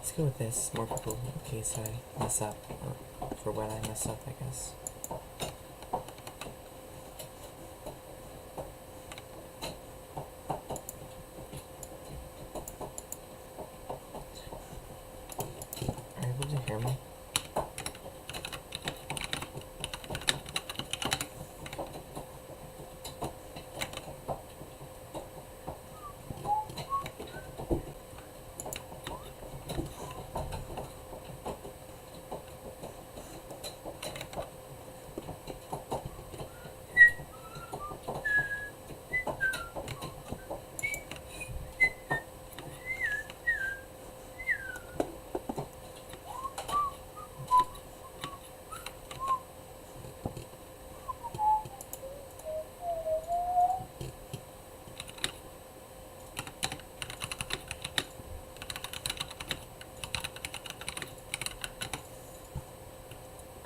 Let's go with this. More people in case I mess up, or for when I mess up, I guess. Are you able to hear me?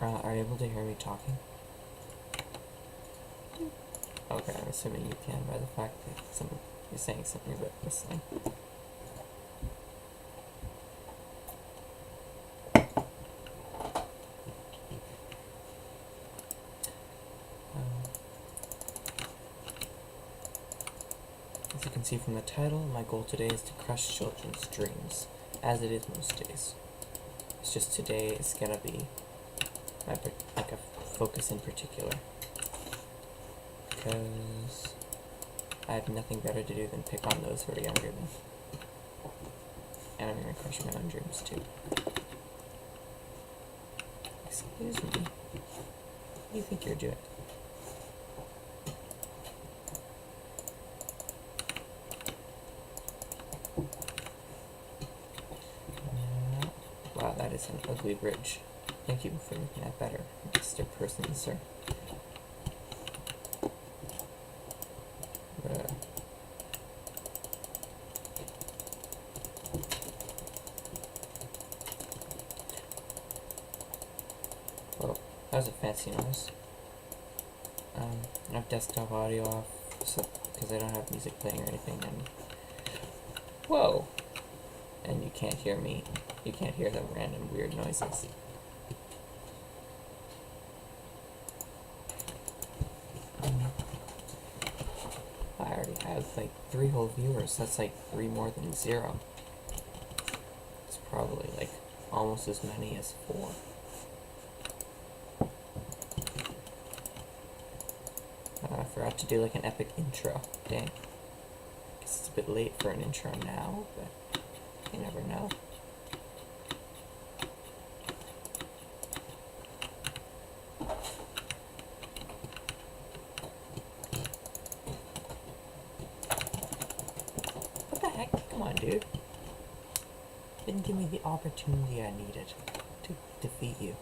Are you able to hear me talking? Okay, I'm assuming you can by the fact that you're saying something about whistling. As you can see from the title, my goal today is to crush children's dreams, as it is most days. It's just today is gonna be like a focus in particular, because I have nothing better to do than pick on those who are younger than me. And I'm gonna crush my own dreams too. Excuse me. What do you think you're doing? Wow, that is an ugly bridge. Thank you for making that better, Mr. Person, sir. Well, that was a fancy noise. I have desktop audio off, because I don't have music playing or anything, and... Whoa! And you can't hear me. You can't hear the random weird noises. I already have like 3 whole viewers. That's like 3 more than 0. It's probably like almost as many as 4. I forgot to do like an epic intro. Dang. Guess it's a bit late for an intro now, but you never know. What the heck? Come on, dude. Didn't give me the opportunity I needed to defeat you.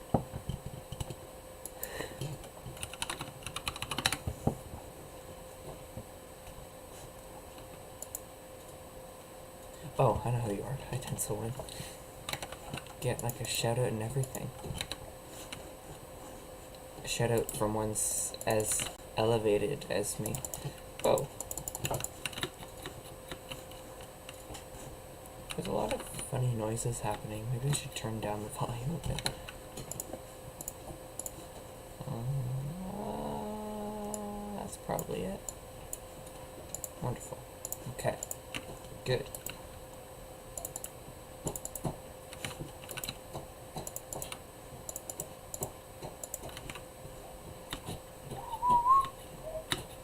Oh, I know who you are. Hi, Tensilwin. Get like a shout out and everything. A shout out from one as elevated as me. Oh. There's a lot of funny noises happening. Maybe I should turn down the volume a bit. That's probably it. Wonderful. Okay. Good.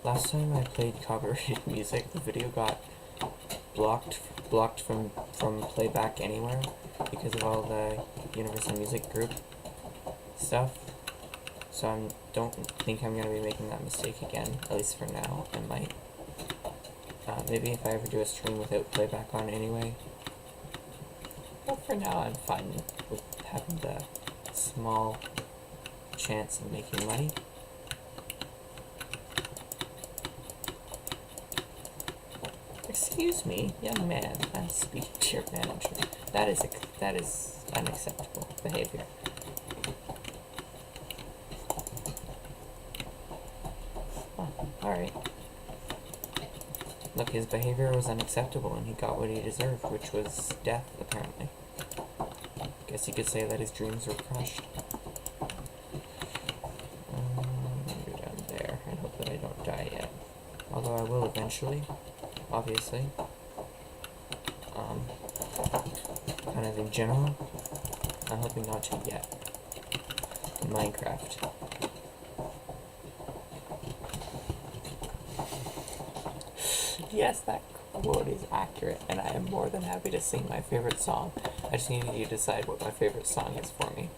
Last time I played copyrighted music, the video got blocked from playback anywhere because of all the Universal Music Group stuff. So I don't think I'm going to be making that mistake again, at least for now. I might. Maybe if I ever do a stream without playback on anyway. But for now, I'm fine with having the small chance of making money. Excuse me, young man, I'm speaking to your manager. That is unacceptable behavior. Oh, alright. Look, his behavior was unacceptable and he got what he deserved, which was death, apparently. Guess you could say that his dreams were crushed. Go down there and hope that I don't die yet. Although I will eventually, obviously. Kind of in general, I'm hoping not to yet. In Minecraft. Yes, that quote is accurate, and I am more than happy to sing my favorite song. I just need you to decide what my favorite song is for me.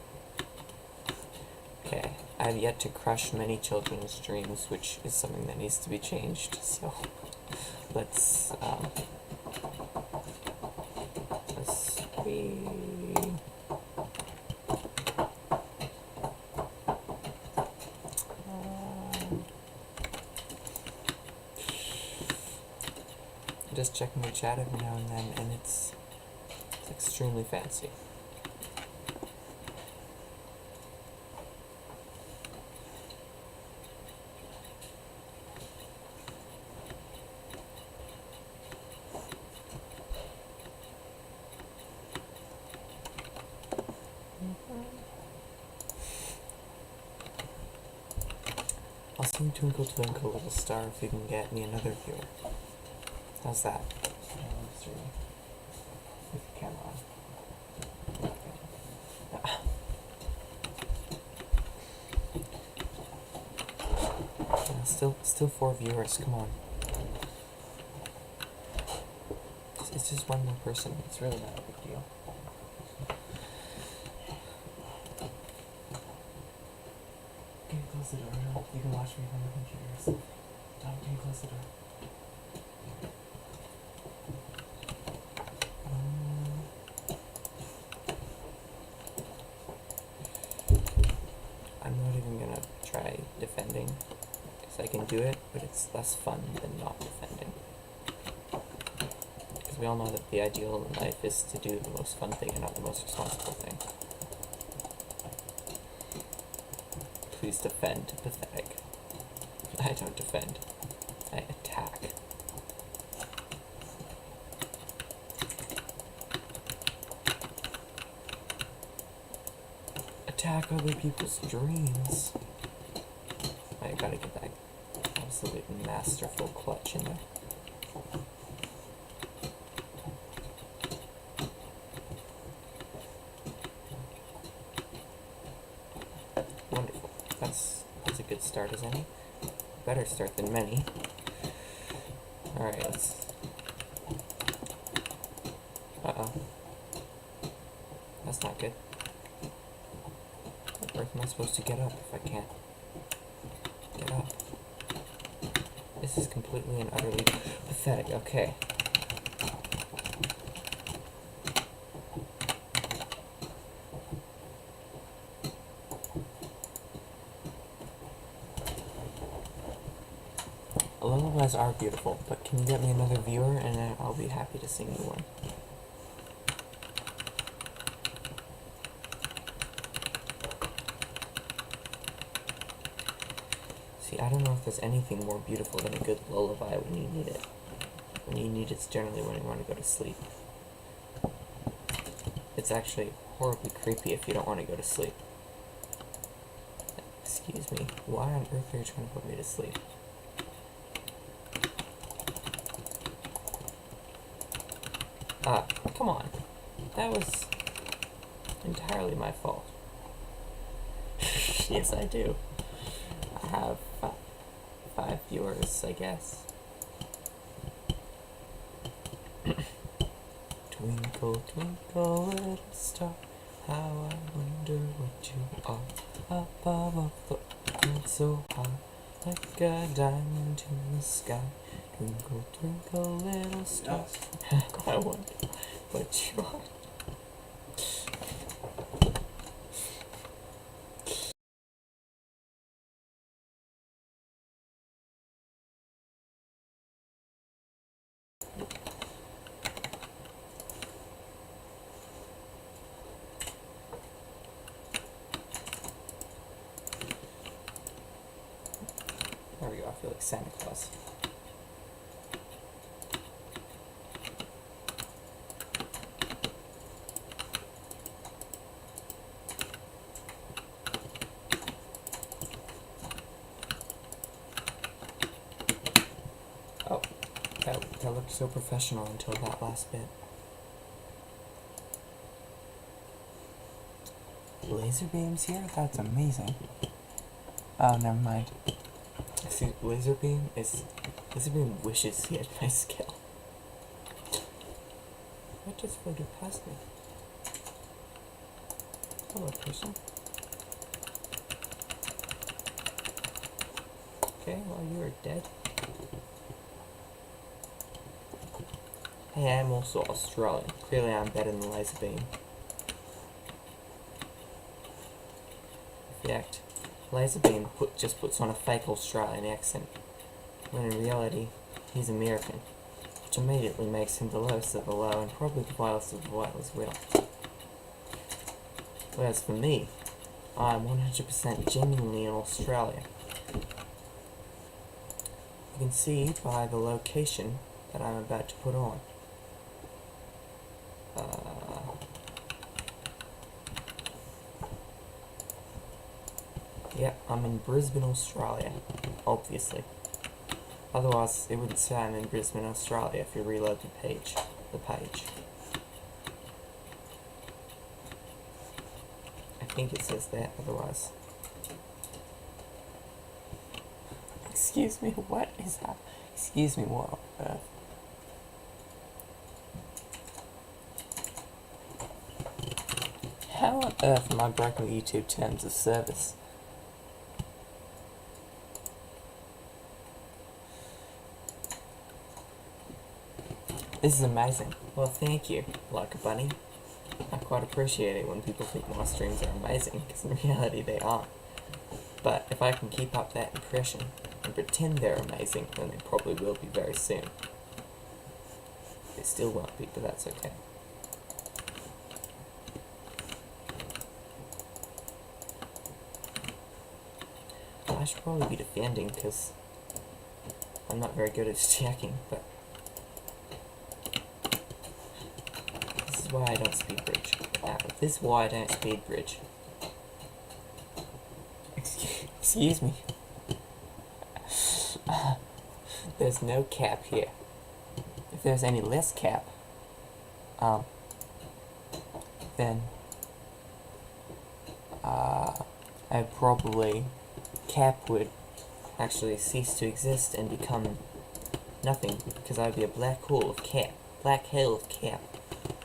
Okay, I have yet to crush many children's dreams, which is something that needs to be changed, so let's see. Just checking the chat every now and then, and it's extremely fancy. I'll sing Twinkle Twinkle Little Star if you can get me another viewer. How's that? With the camera on. Still 4 viewers, come on. It's just one more person, it's really not a big deal. Can you close the door? No, you can watch me from the computer. Tom, can you close the door? I'm not even gonna try defending, because I can do it, but it's less fun than not defending. Because we all know that the ideal in life is to do the most fun thing and not the most responsible thing. Please defend. Pathetic. I don't defend. I attack. Attack other people's dreams. I gotta get that absolute masterful clutch in there. Wonderful. That's a good start as any. Better start than many. Alright, let's... Uh-oh. That's not good. Where am I supposed to get up if I can't get up? This is completely and utterly pathetic. Okay. Lullabies are beautiful, but can you get me another viewer and then I'll be happy to sing you one. See, I don't know if there's anything more beautiful than a good lullaby when you need it. When you need it's generally when you want to go to sleep. It's actually horribly creepy if you don't want to go to sleep. Excuse me, why on earth are you trying to put me to sleep? Ah, come on. That was entirely my fault. Yes, I do. I have 5 viewers, I guess. Twinkle, twinkle, little star, how I wonder what you are. Up above the world so high, like a diamond in the sky. Twinkle, twinkle, little star, I wonder what you are. There we go, I feel like Santa Claus. So professional until that last bit. Laser beams here? That's amazing. Oh, never mind. See, Laser beam wishes he had my skill. What just floated past me? Hello, person. Okay, well, you are dead. Hey, I'm also Australian. Clearly I'm better than Laser beam. In fact, Laser beam just puts on a fake Australian accent, when in reality, he's American, which immediately makes him the lowest of the low and probably the vilest of the vile as well. Whereas for me, I'm 100% genuinely in Australia. You can see by the location that I'm about to put on. Yeah, I'm in Brisbane, Australia, obviously. Otherwise, it wouldn't say I'm in Brisbane, Australia if you reload the page. I think it says that, otherwise. Excuse me, what is that? Excuse me, what on earth? How on earth am I breaking YouTube terms of service? This is amazing. Well, thank you, like a bunny. I quite appreciate it when people think my streams are amazing, because in reality they aren't. But if I can keep up that impression and pretend they're amazing, then they probably will be very soon. They still won't be, but that's okay. I should probably be defending, because I'm not very good at attacking, but this is why I don't speed bridge. This is why I don't speed bridge. Excuse me. There's no cap here. If there's any less cap, then cap would actually cease to exist and become nothing, because I'd be a black hole of cap,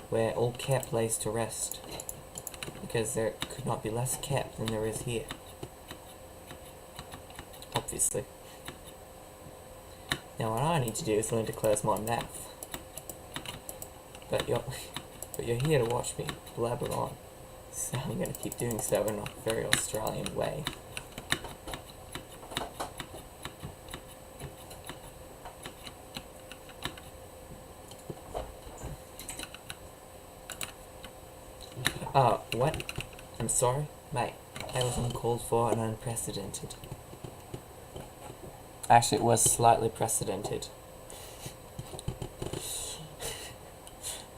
where all cap lays to rest, because there could not be less cap than there is here. Obviously. Now what I need to do is learn to close my mouth. But you're here to watch me blabber on, so I'm going to keep doing so in a very Australian way. What? I'm sorry? Mate, that was uncalled for and unprecedented. actually it was slightly precedented.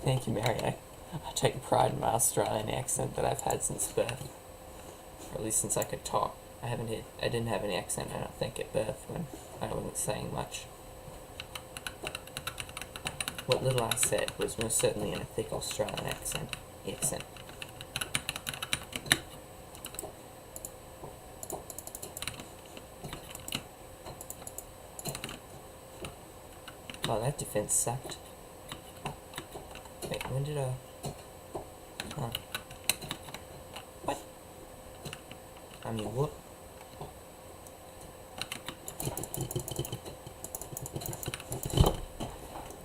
Thank you, Mary. I take pride in my Australian accent that I've had since birth. Or at least since I could talk. I didn't have any accent, I don't think, at birth when I wasn't saying much. What little I said was most certainly in a thick Australian accent. Oh, that defense sucked. Wait, when did I... Huh. What? I mean, what?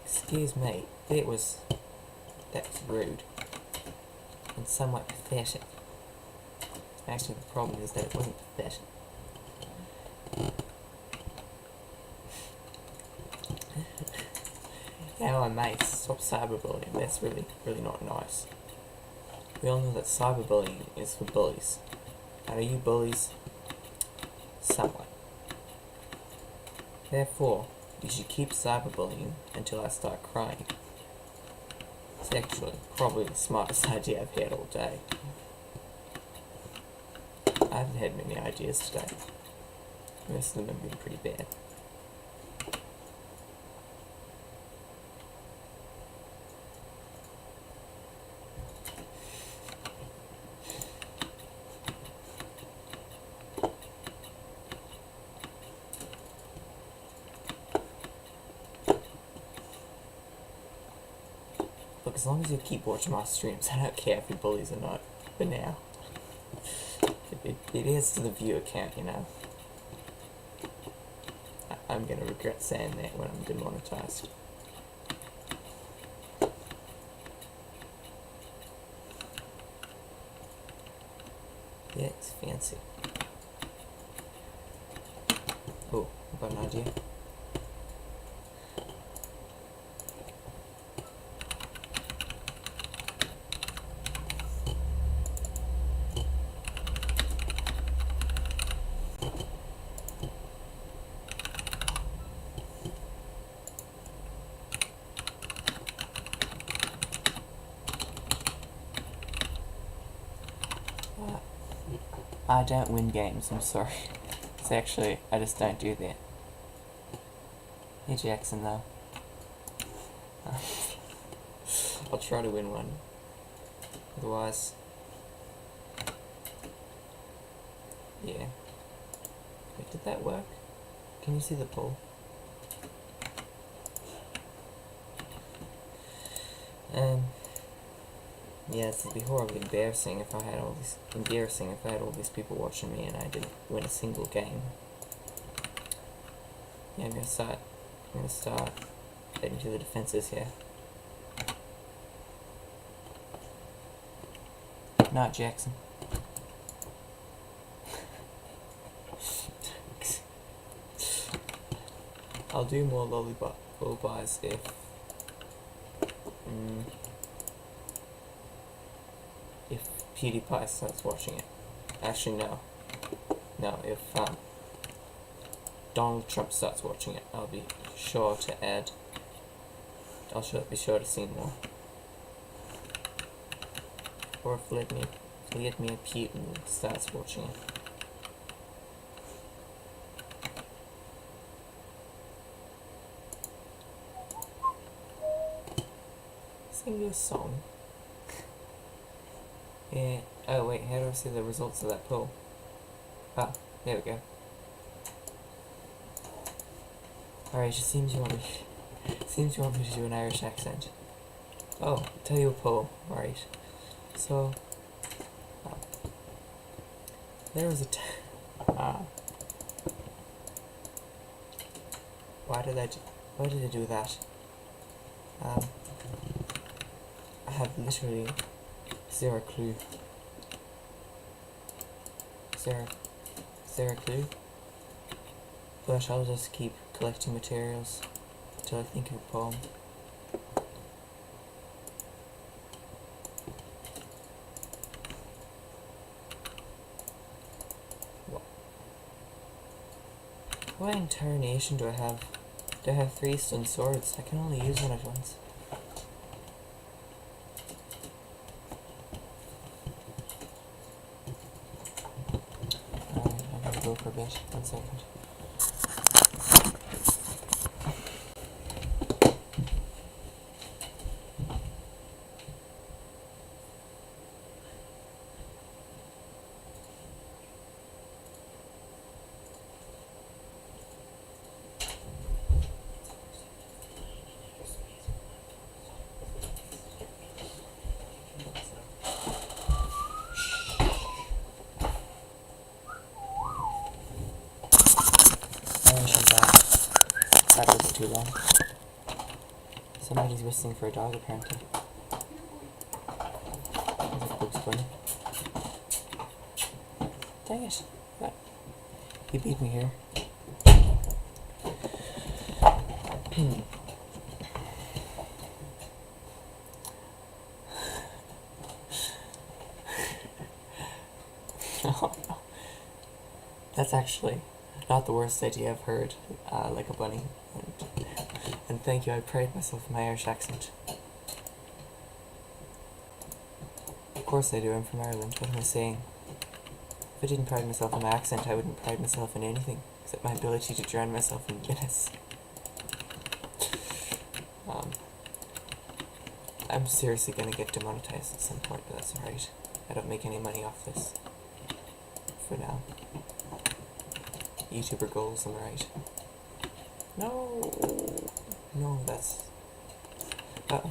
Excuse me, that's rude. And somewhat pathetic. Actually, the problem is that it wasn't pathetic. Now my mates, stop cyberbullying. That's really not nice. We all know that cyberbullying is for bullies. And are you bullies? Somewhat. Therefore, you should keep cyberbullying until I start crying. It's actually probably the smartest idea I've had all day. I haven't had many ideas today. Most of them have been pretty bad. as long as you keep watching my streams, I don't care if you bullies or not. For now. It is to the viewer count, you know. I'm gonna regret saying that when I'm demonetized. Yeah, it's fancy. Oh, I've got an idea. I don't win games, I'm sorry. It's actually, I just don't do that. Hey Jackson, though. I'll try to win one. Otherwise... yeah. Wait, did that work? Can you see the poll? Yeah, this would be horribly embarrassing if I had all these people watching me and I didn't win a single game. Yeah, I'm gonna start heading to the defenses here. Not Jackson. I'll do more lullabies if PewDiePie starts watching it. Actually, no. No, if Donald Trump starts watching it, I'll be sure to add. Be sure to see more. Or if Vladimir Putin starts watching it. Sing you a song. Yeah. Oh wait, how do I see the results of that poll? Ah, there we go. Alright, it seems you want me to do an Irish accent. Oh, tell you a poll. Alright. So there was a why did I do that? I have literally zero clue. Zero clue. But I'll just keep collecting materials until I think of a poem. What entire nation do I have? Do I have 3 stone swords? I can only use one at once. I gotta go for a bit. 1 second. That was too long. Somebody's whistling for a dog, apparently. There's a Bugs Bunny. Dang it. What? He beat me here. Oh, no. That's actually not the worst idea I've heard, like a bunny. And thank you, I pride myself in my Irish accent. Of course I do, I'm from Ireland, what am I saying? If I didn't pride myself in my accent, I wouldn't pride myself in anything, except my ability to drown myself in Guinness. I'm seriously gonna get demonetized at some point, but that's alright. I don't make any money off this. For now. YouTuber goals, am I right? No! No, that's... Uh-oh.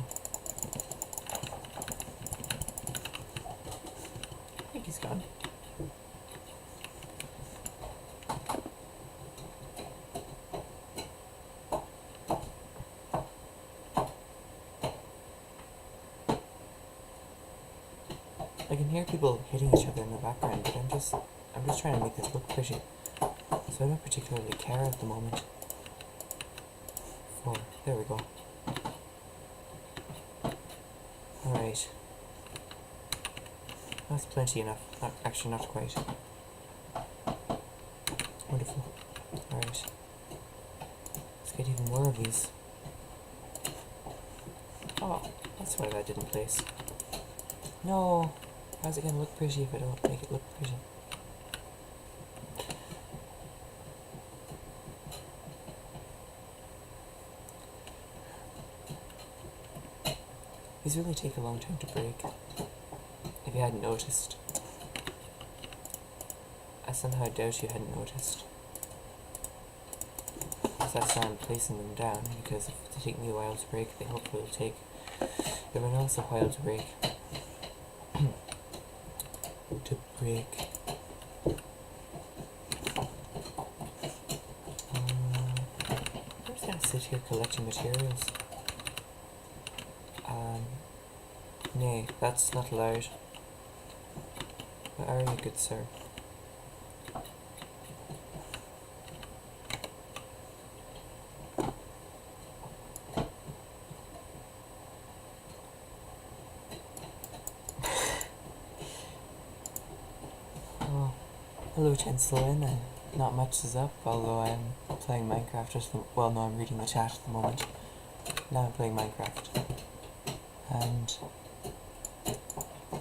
done. I can hear people hitting each other in the background, but I'm just trying to make this look pretty. So I don't particularly care at the moment. 4. There we go. Alright. That's plenty enough. Actually, not quite. Wonderful. Alright. Let's get even more of these. Oh, that's why that didn't place. No! How's it gonna look pretty if I don't make it look pretty? These really take a long time to break, if you hadn't noticed. I somehow doubt you hadn't noticed. So that's why I'm placing them down, because if they take me a while to break, they hopefully will take everyone else a while to break. To break. I'm just gonna sit here collecting materials. Nay, that's not allowed. Where are you, good sir? Oh, hello, Chancellor. Not much is up, although I'm playing Minecraft well, no, I'm reading the chat at the moment. Now I'm playing Minecraft. And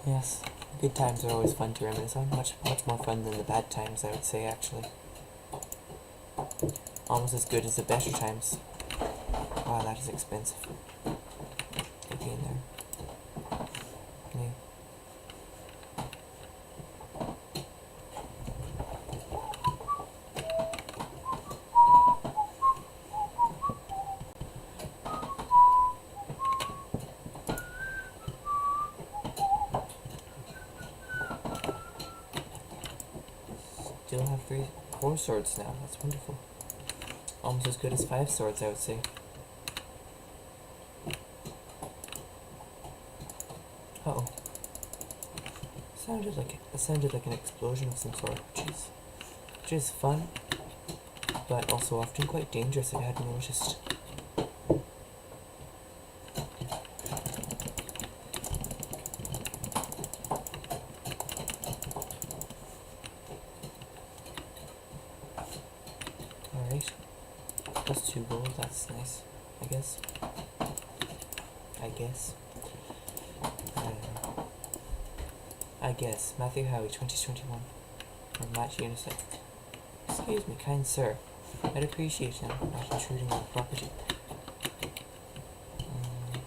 yes, good times are always fun to reminisce on. Much more fun than the bad times, I would say, actually. Almost as good as the better times. Wow, that is expensive. Get me in there. Yeah. Still have 4 swords now. That's wonderful. Almost as good as 5 swords, I would say. Uh-oh. It sounded like an explosion of some sort, which is fun, but also often quite dangerous if you hadn't noticed. Alright. Plus 2 gold, that's nice, I guess. I guess. Matthew Howie, 2021. Or Matt Unisex. Excuse me, kind sir. I'd appreciate him not intruding on the property.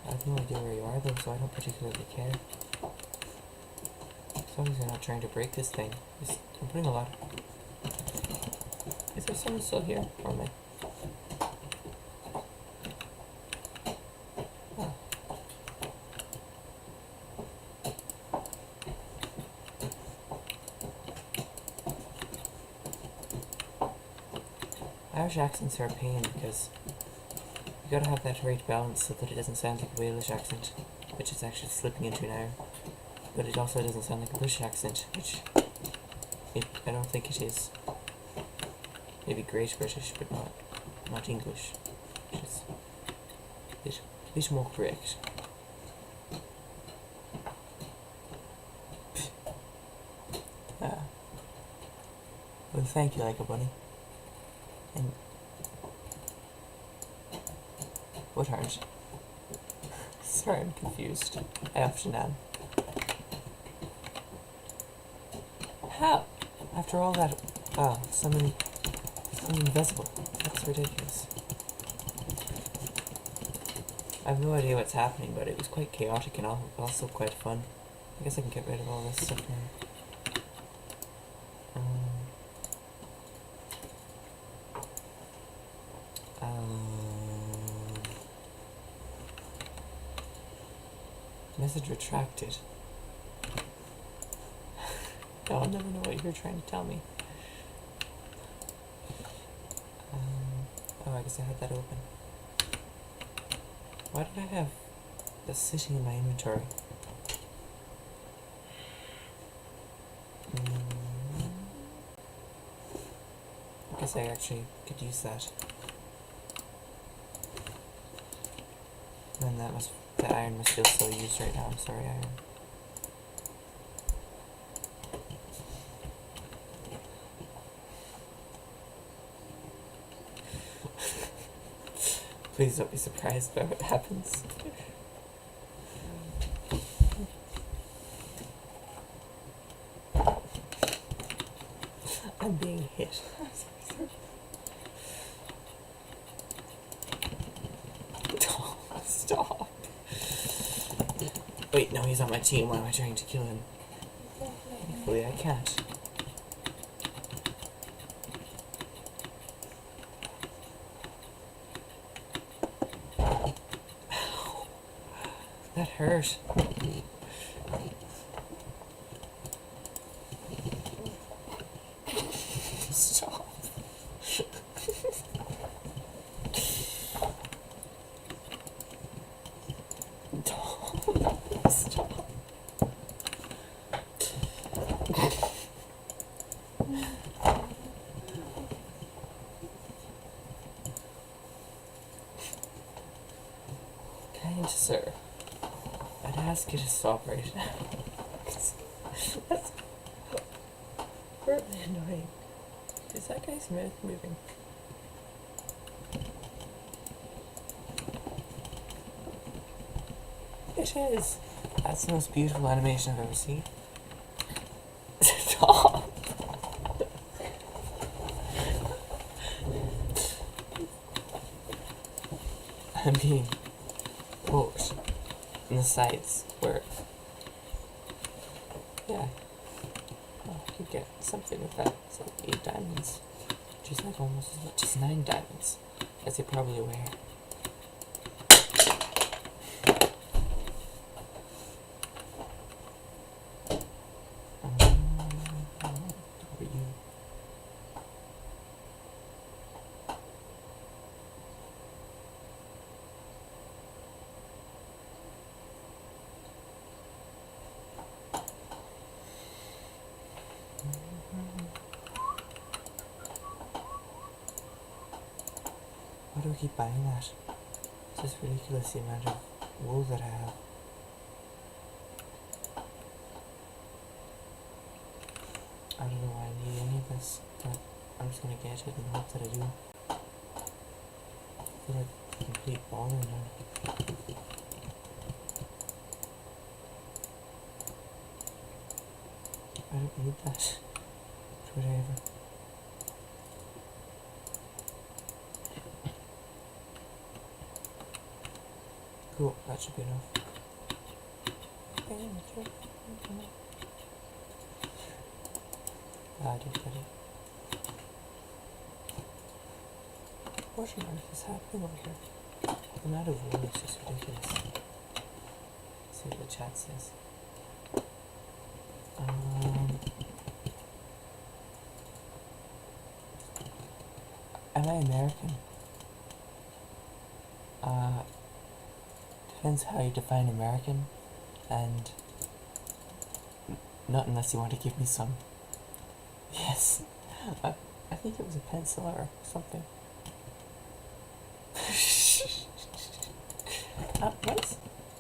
I have no idea where you are though, so I don't particularly care. As long as you're not trying to break this thing. I'm putting a lot. Is there someone still here? Or am I? Oh. Irish accents are a pain because you gotta have that right balance so that it doesn't sound like a Walish accent, which it's actually slipping into now. But it also doesn't sound like a British accent, which I don't think it is. Maybe Great British, but not English, which is a bit more correct. Well, thank you, like a bunny. And what aren't? Sorry, I'm confused. I often am. How? After all that, wow, someone invisible. That's ridiculous. I have no idea what's happening, but it was quite chaotic and also quite fun. I guess I can get rid of all this stuff now. Message retracted. No, I'll never know what you're trying to tell me. Oh, I guess I had that open. Why did I have this sitting in my inventory? I guess I actually could use that. And the iron must feel so used right now. I'm sorry, iron. Please don't be surprised by what happens. I'm being hit. Stop. Wait, no, he's on my team. Why am I trying to kill him? Thankfully, I can't. Ow. That hurt. Stop. Stop. Kind sir, I'd ask you to stop right now. That's horribly annoying. Is that guy's mouth moving? It is. That's the most beautiful animation I've ever seen. Stop. I'm being poked in the sides where, yeah, well, I could get something with that. It's like 8 diamonds, which is like almost as much as 9 diamonds, as you're probably aware. What are you? Why do I keep buying that? It's just ridiculous the amount of wool that I have. I don't know why I need any of this, but I'm just gonna get it and hope that I do. I feel like a complete baller now. I don't need that. Whatever. Cool, that should be enough. I did get it. What on earth is happening over here? The amount of wool is just ridiculous. Let's see what the chat says. Am I American? Depends how you define American, and not unless you want to give me some. Yes, I think it was a pencil or something.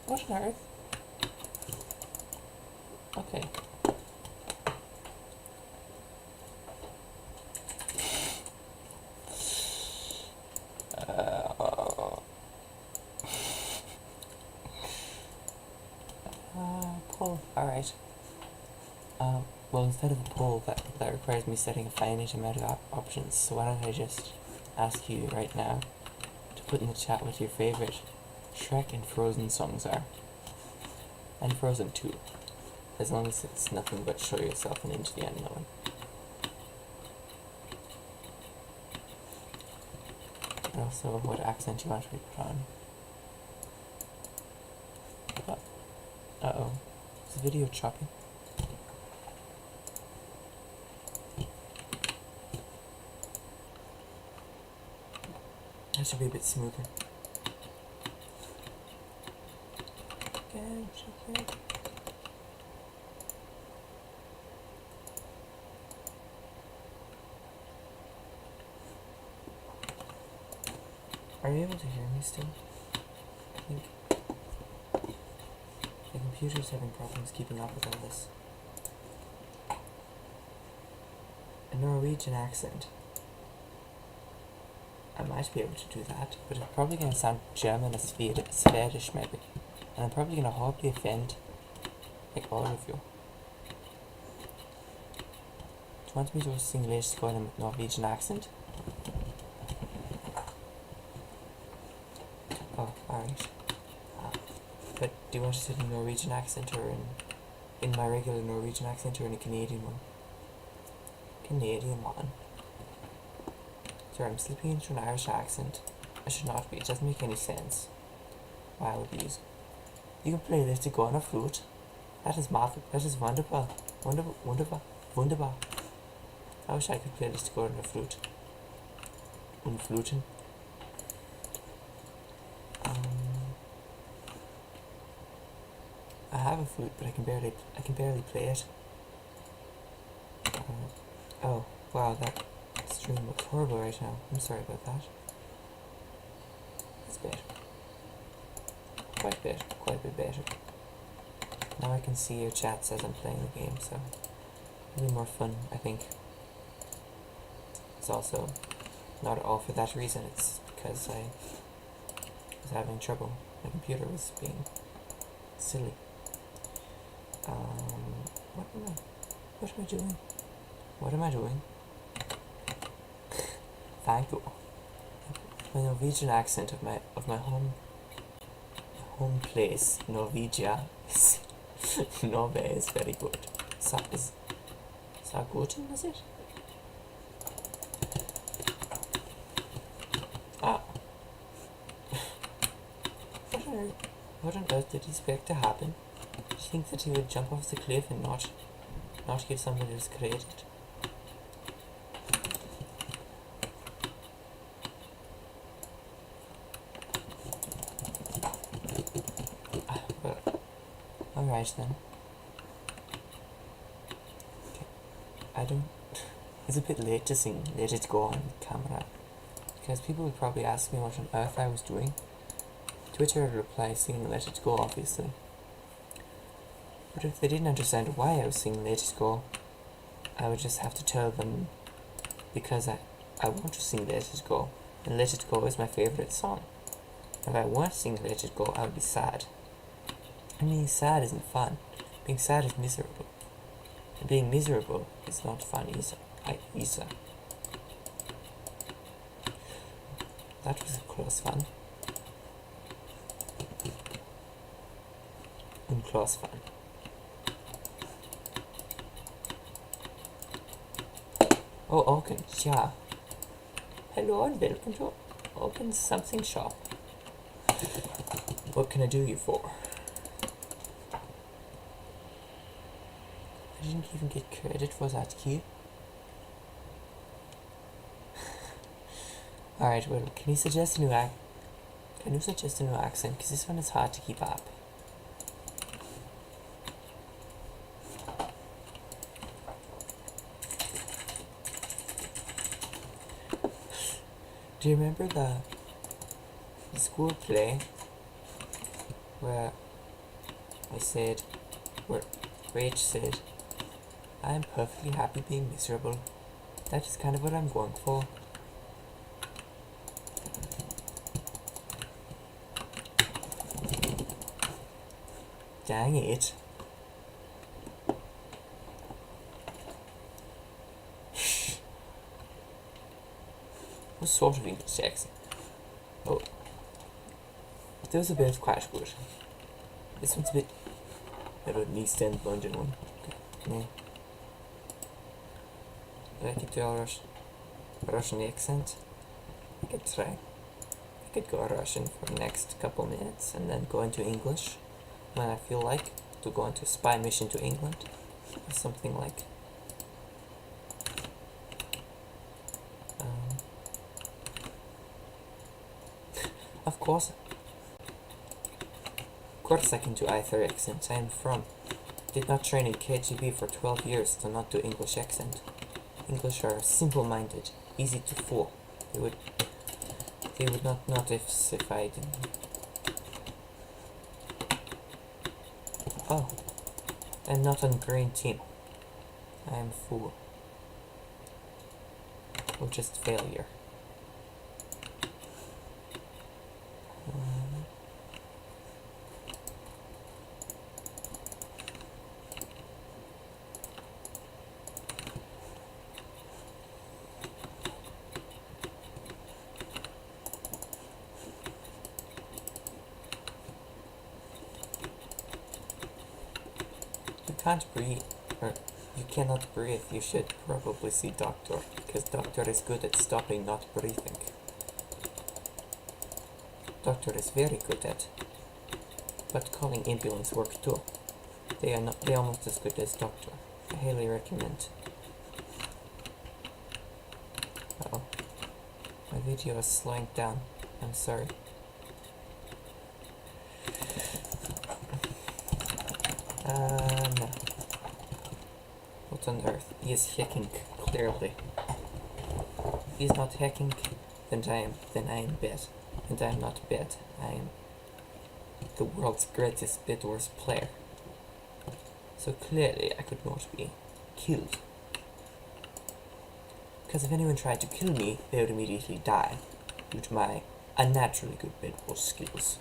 What on earth? Okay. Pull. Alright. Well, instead of a poll, that requires me setting a finite amount of options, so why don't I just ask you right now to put in the chat what your favorite Shrek and Frozen songs are. And Frozen 2. As long as it's nothing but Show Yourself and Into the Unknown. And also what accent you want to be put on. Uh-oh. Is the video choppy? should be a bit smoother. Are you able to hear me still? I think the computer's having problems keeping up with all this. A Norwegian accent. I might be able to do that, But it's probably going to sound German or Swedish maybe. And I'm probably going to horribly offend, like, all of you. Do you want me to sing Let's Go in a Norwegian accent? Oh, alright. But do you want it in a Norwegian accent or in my regular Norwegian accent or in a Canadian one? Canadian one. Sorry, I'm slipping into an Irish accent. I should not be. It doesn't make any sense. Why I would be using. You can play Let's Go on a flute. That is marvelous. That is wonderful. Wonderful. Wonderful. Wunderbar. I wish I could play Let's Go on a flute. Fluten. I have a flute, but I can barely play it. Oh, wow, that stream looks horrible right now. I'm sorry about that. It's better. Quite a bit better. Now I can see your chats as I'm playing the game, so it'll be more fun, I think. It's also not all for that reason, it's because I was having trouble. My computer was being silly. What am I doing? What am I doing? Thank you. My Norwegian accent of my home place, Norwegia, Norway is very good. Sargoten, is it? Ah. What on earth did he expect to happen? Did you think that he would jump off the cliff and not give somebody else credit? Alright then. Okay. I don't... It's a bit late to sing Let It Go on camera, because people would probably ask me what on earth I was doing. Twitter would reply singing Let It Go, obviously. But if they didn't understand why I was singing Let It Go, I would just have to tell them because I want to sing Let It Go, and Let It Go is my favourite song. If I weren't singing Let It Go, I would be sad. And being sad isn't fun. Being sad is miserable. And being miserable is not fun either. That was a close one. And close fun. Oh, Oaken, yeah. Hello and welcome to Oaken Something Shop. What can I do you for? I didn't even get credit for that key. Alright, well, can you suggest a new accent? Because this one is hard to keep up. Do you remember the school play where Rach said, I'm perfectly happy being miserable. That is kind of what I'm going for. Dang it. What sort of English accent? Oh. Those are both quite good. This one's a bit of an East End London one. Okay. I could do a Russian accent. I could try. I could go Russian for the next couple minutes and then go into English when I feel like to go into a spy mission to England or something like. Of course I can do either accent. I am from. Did not train in KGB for 12 years to not do English accent. English are simple-minded, easy to fool. They would not notice if I didn't. Oh, I'm not on green team. I am fool. Or just failure. You can't breathe, or you cannot breathe. You should probably see doctor, because doctor is good at stopping not breathing. Doctor is very good at, but calling ambulance work too. They are almost as good as doctor. I highly recommend. Uh-oh. My video is slowing down. I'm sorry. No. What on earth? He is hacking, clearly. If he's not hacking, then I am bad. And I am not bad. I am the world's greatest Bedwars player. So clearly I could not be killed. Because if anyone tried to kill me, they would immediately die, due to my unnaturally good Bedwars skills.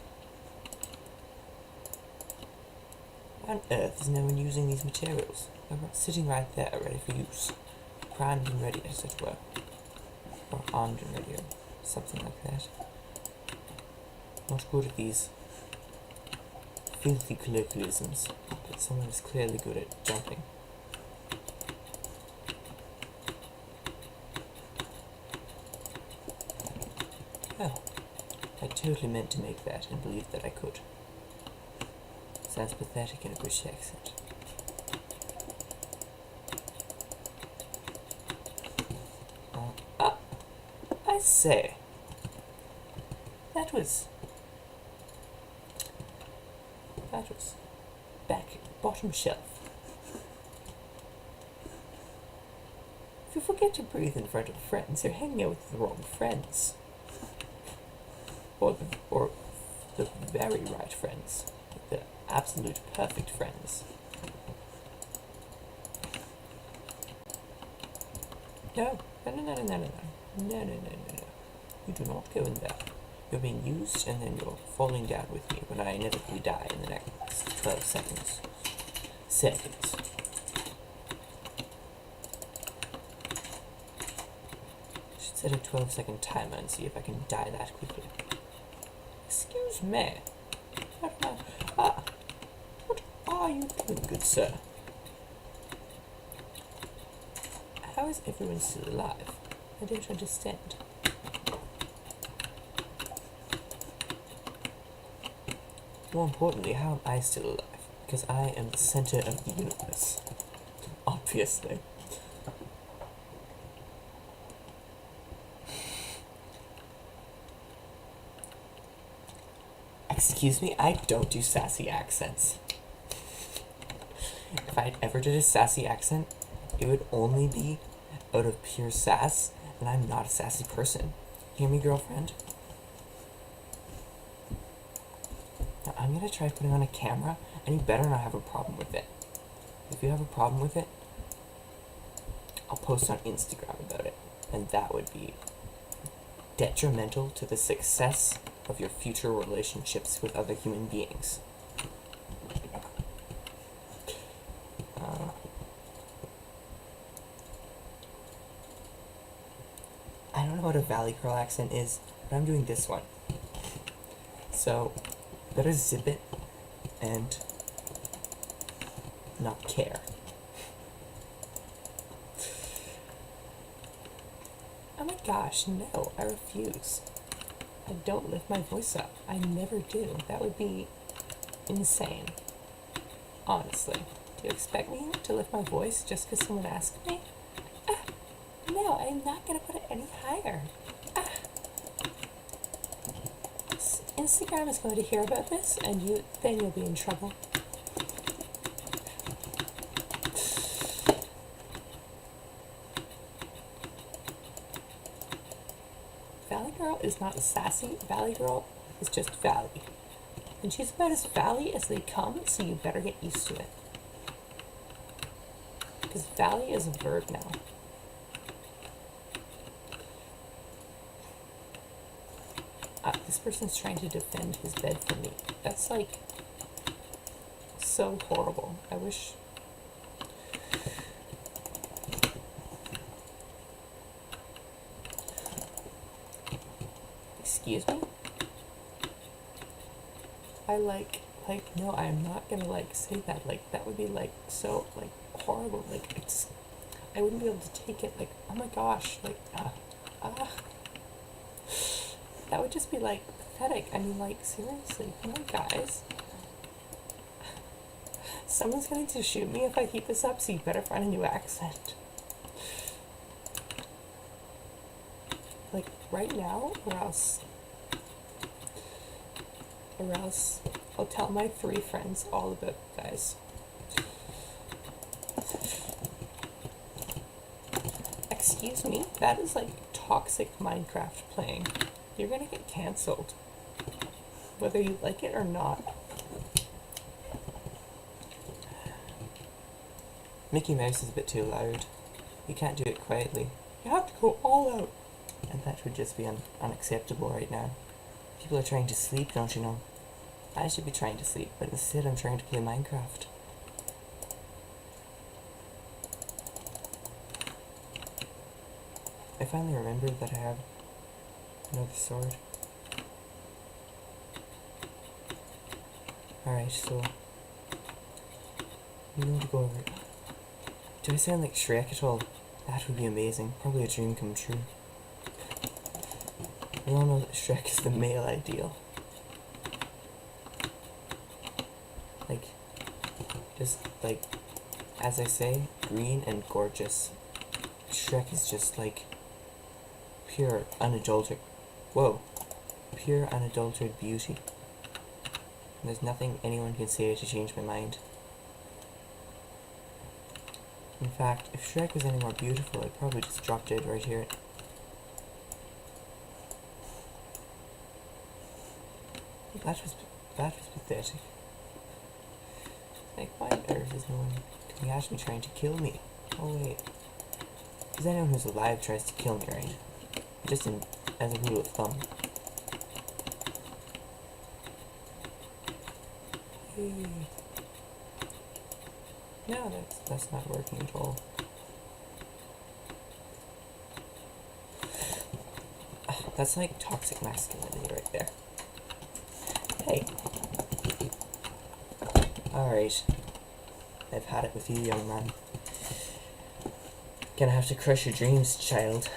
Why on earth is no one using these materials? They're sitting right there, ready for use. Primed and ready, as it were. Or armed and ready, or something like that. Not good at these filthy colloquialisms, but someone is clearly good at jumping. Well, I totally meant to make that and believed that I could. Sounds pathetic in a British accent. I say, that was back bottom shelf. If you forget to breathe in front of friends, you're hanging out with the wrong friends. Or the very right friends. The absolute perfect friends. No. No. You do not go in there. You're being used and then you're falling down with me when I inevitably die in the next 12 seconds. I should set a 12-second timer and see if I can die that quickly. Excuse me. What are you doing, good sir? How is everyone still alive? I don't understand. More importantly, how am I still alive? Because I am the center of the universe. Obviously. Excuse me, I don't do sassy accents. If I ever did a sassy accent, it would only be out of pure sass, and I'm not a sassy person. Hear me, girlfriend? Now, I'm gonna try putting on a camera, and you better not have a problem with it. If you have a problem with it, I'll post on Instagram about it, and that would be detrimental to the success of your future relationships with other human beings. I don't know what a Valley Girl accent is, but I'm doing this one. So, better zip it and not care. Oh my gosh, no, I refuse. I don't lift my voice up. I never do. That would be insane. Honestly. Do you expect me to lift my voice just because someone asked me? No, I'm not going to put it any higher. Instagram is going to hear about this, and then you'll be in trouble. Valley Girl is not sassy. Valley Girl is just Valley. And she's about as Valley as they come, so you better get used to it. Because Valley is a verb now. This person's trying to defend his bed from me. That's like so horrible. I wish. Excuse me? No, I'm not gonna say that. That would be so horrible. I wouldn't be able to take it. Oh my gosh. That would just be pathetic. I mean, seriously, come on, guys. Someone's going to shoot me if I keep this up, so you better find a new accent. Right now, or else I'll tell my 3 friends all about you guys. Excuse me, that is toxic Minecraft playing. You're gonna get cancelled, whether you like it or not. Mickey Mouse is a bit too loud. You can't do it quietly. You have to go all out. And that would just be unacceptable right now. People are trying to sleep, don't you know? I should be trying to sleep, but instead I'm trying to play Minecraft. I finally remembered that I have another sword. Alright, so I'm going to go over it. Do I sound like Shrek at all? That would be amazing. Probably a dream come true. We all know that Shrek is the male ideal. As I say, green and gorgeous. Shrek is just pure, unadulterated. Whoa. Pure, unadulterated beauty. And there's nothing anyone can say to change my mind. In fact, if Shrek was any more beautiful, I'd probably just drop dead right here. That was pathetic. Why on earth is no one coming at me trying to kill me? Oh wait. Because anyone who's alive tries to kill me, right? Just as a rule of thumb. No, that's not working at all. That's toxic masculinity right there. Hey. Alright. I've had it with you, young man. Gonna have to crush your dreams, child.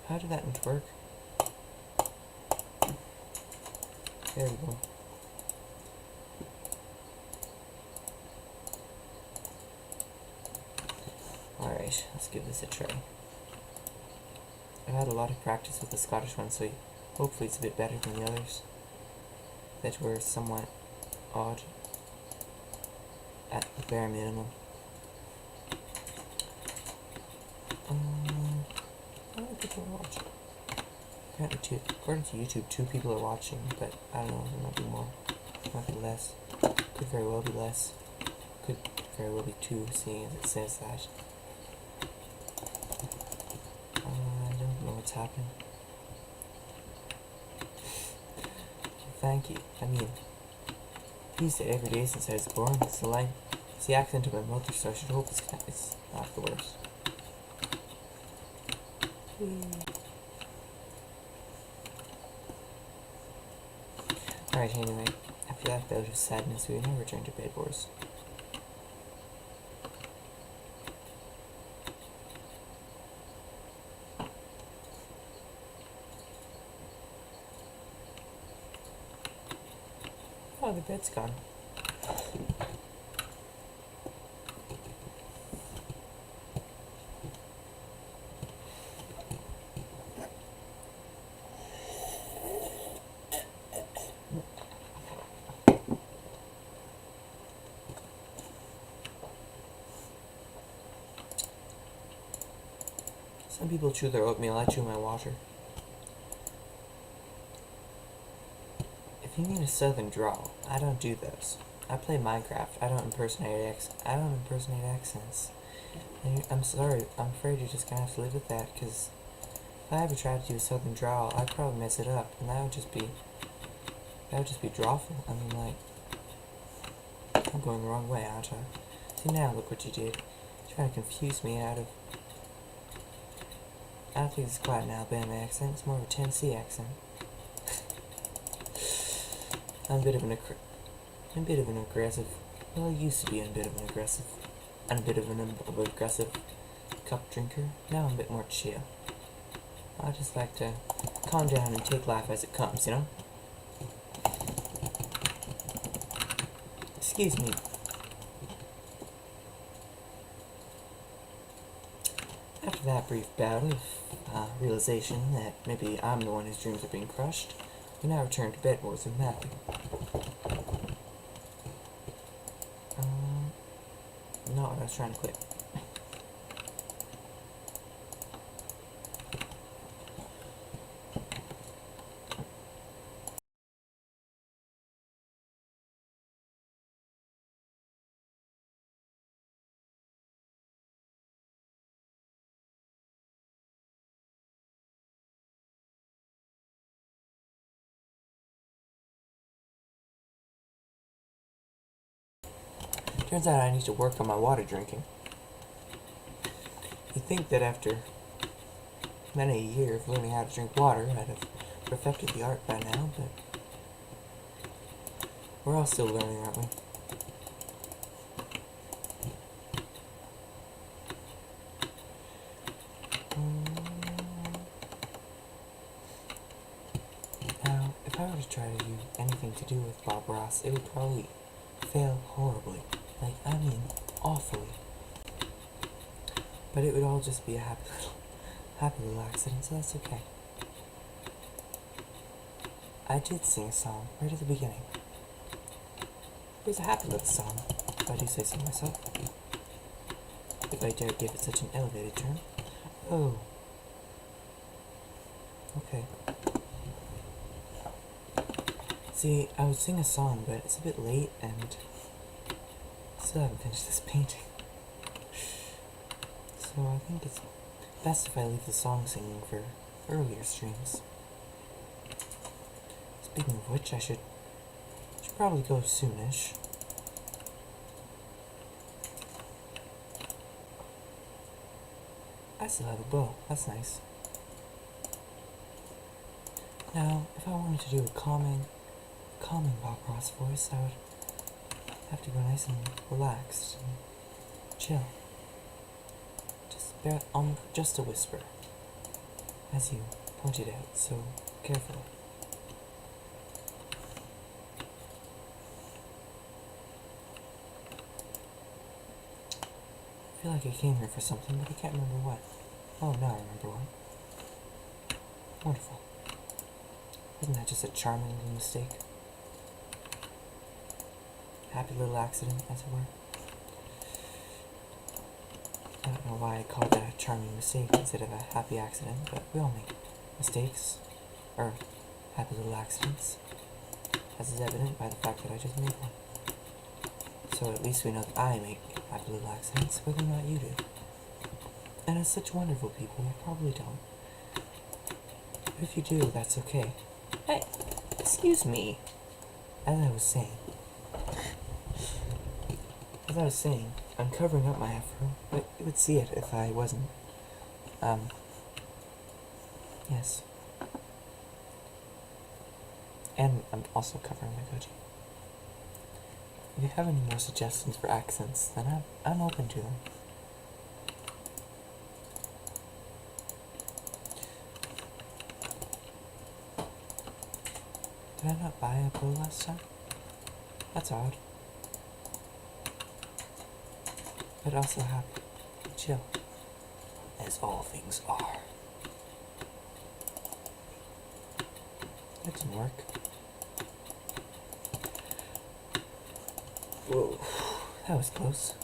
How did that not work? There we go. Alright, let's give this a try. I've had a lot of practice with the Scottish one, so hopefully it's a bit better than the others that were somewhat odd at the bare minimum. How many people are watching? Apparently according to YouTube, 2 people are watching, but I don't know, there might be more, might be less. Could very well be less. Could very well be 2, seeing as it says that. I don't know what's happening. Thank you. I mean, he said every day since I was born. It's the line. It's the accent of my mother, so I should hope it's not the worst. Alright, anyway, after that bout of sadness, we now return to Bedwars. Oh, the bed's gone. Some people chew their oatmeal, I chew my water. If you mean a southern drawl, I don't do those. I play Minecraft. I don't impersonate accents. And I'm sorry. I'm afraid you're just gonna have to live with that. Cause if I ever tried to do a southern drawl, I'd probably mess it up, and that would just be drawful. I mean, like, I'm going the wrong way, aren't I? See now, look what you did. You're trying to confuse me out of. I don't think it's quite an Alabama accent. It's more of a Tennessee accent. I'm a bit of an aggressive. Well, I used to be a bit of an aggressive cup drinker. Now I'm a bit more chill. I just like to calm down and take life as it comes, you know? Excuse me. After that brief bout of realization that maybe I'm the one whose dreams are being crushed, we now return to Bedwars with Matthew. Not what I was trying to click. Turns out I need to work on my water drinking. You'd think that after many a year of learning how to drink water, I'd have perfected the art by now, but we're all still learning, aren't we? Now, if I were to try to do anything to do with Bob Ross, it would probably fail horribly. Like, I mean, awfully. But it would all just be a happy little accident, so that's okay. I did sing a song right at the beginning. It was a happy little song, if I do say so myself. If I dare give it such an elevated term. Oh. Okay. See, I would sing a song, but it's a bit late, and still haven't finished this painting. So I think it's best if I leave the song singing for earlier streams. Speaking of which, I should probably go soonish. I still have a bow. That's nice. Now, if I wanted to do a calming Bob Ross voice, I would have to go nice and relaxed and chill. Just a whisper, as you pointed out so carefully. I feel like I came here for something, but I can't remember what. Oh, now I remember what. Wonderful. Isn't that just a charming little mistake? Happy little accident, as it were. I don't know why I called that a charming mistake instead of a happy accident, but we all make mistakes, or happy little accidents, as is evident by the fact that I just made one. So at least we know that I make happy little accidents, whether or not you do. And as such wonderful people, you probably don't. But if you do, that's okay. Hey, excuse me. As I was saying, I'm covering up my afro, but you would see it if I wasn't. Yes. And I'm also covering my goatee. If you have any more suggestions for accents, then I'm open to them. Did I not buy a bow last time? That's odd. But also happy. Chill. As all things are. That didn't work. Whoa. That was close.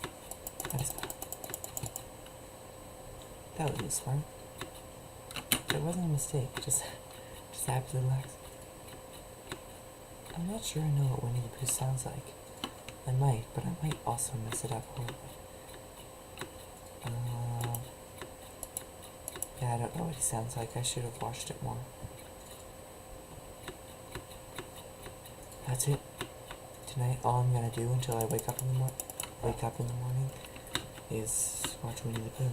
That wasn't smart. It wasn't a mistake. Just happened to relax. I'm not sure I know what Winnie the Pooh sounds like. I might, but I might also mess it up horribly. Yeah, I don't know what he sounds like. I should have watched it more. That's it. Tonight, all I'm gonna do until I wake up in the morning is watch Winnie the Pooh,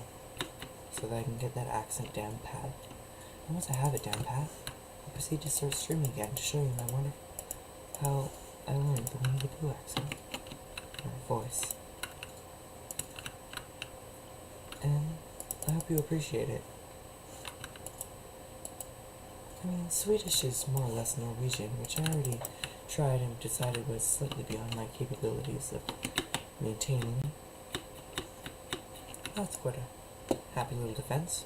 so that I can get that accent down pat. And once I have it down pat, I'll proceed to start streaming again to show you my wonder how I learned the Winnie the Pooh accent or voice. And I hope you appreciate it. I mean, Swedish is more or less Norwegian, which I already tried and decided was slightly beyond my capabilities of maintaining. That's quite a happy little defense.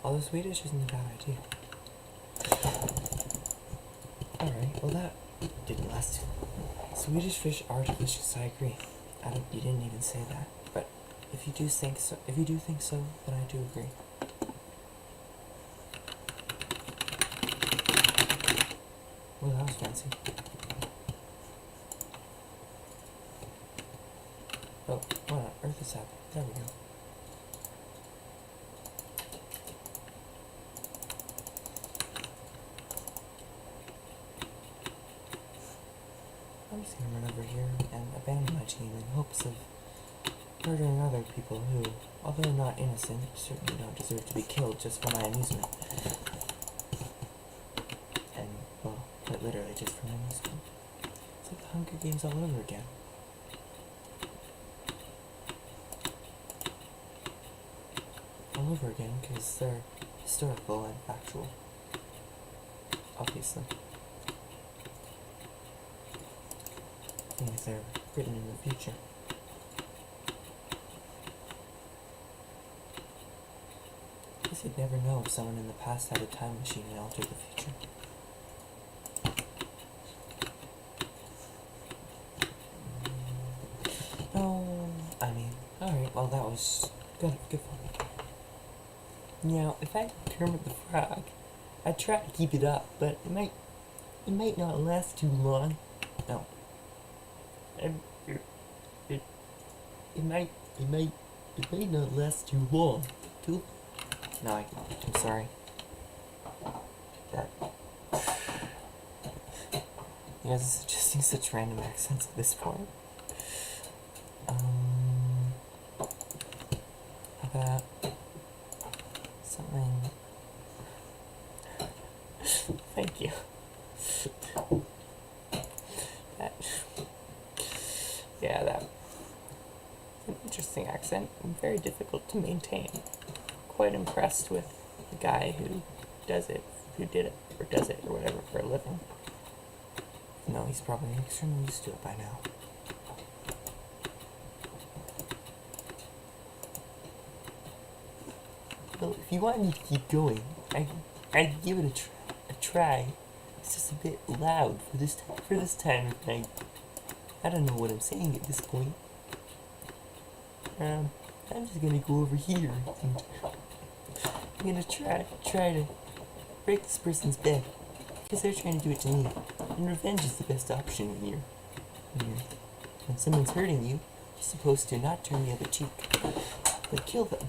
Although Swedish isn't a bad idea. Alright, well that didn't last too long. Swedish fish are delicious, I agree. You didn't even say that. But if you do think so, then I do agree. Well, that was fancy. Oh, what on earth is happening? There we go. I'm just gonna run over here and abandon my team in hopes of murdering other people who, although not innocent, certainly don't deserve to be killed just for my amusement. And, well, quite literally just for my amusement. It's like the Hunger Games all over again. All over again, because they're historical and factual. Obviously. Things they're written in the future. I guess you'd never know if someone in the past had a time machine and altered the future. No, I mean, alright, well that was good fun. Now, if I Kermit the Frog, I'd try to keep it up, but it might not last too long. No. It might not last too long. No, I'm sorry. That. You guys are suggesting such random accents at this point. How about something? Thank you. That's an interesting accent and very difficult to maintain. Quite impressed with the guy who did it, or whatever for a living. No, he's probably extremely used to it by now. Well, if you want me to keep going, I'd give it a try. It's just a bit loud for this time of night. I don't know what I'm saying at this point. I'm just gonna go over here and I'm gonna try to break this person's bed because they're trying to do it to me. And revenge is the best option when someone's hurting you. You're supposed to not turn the other cheek, but kill them.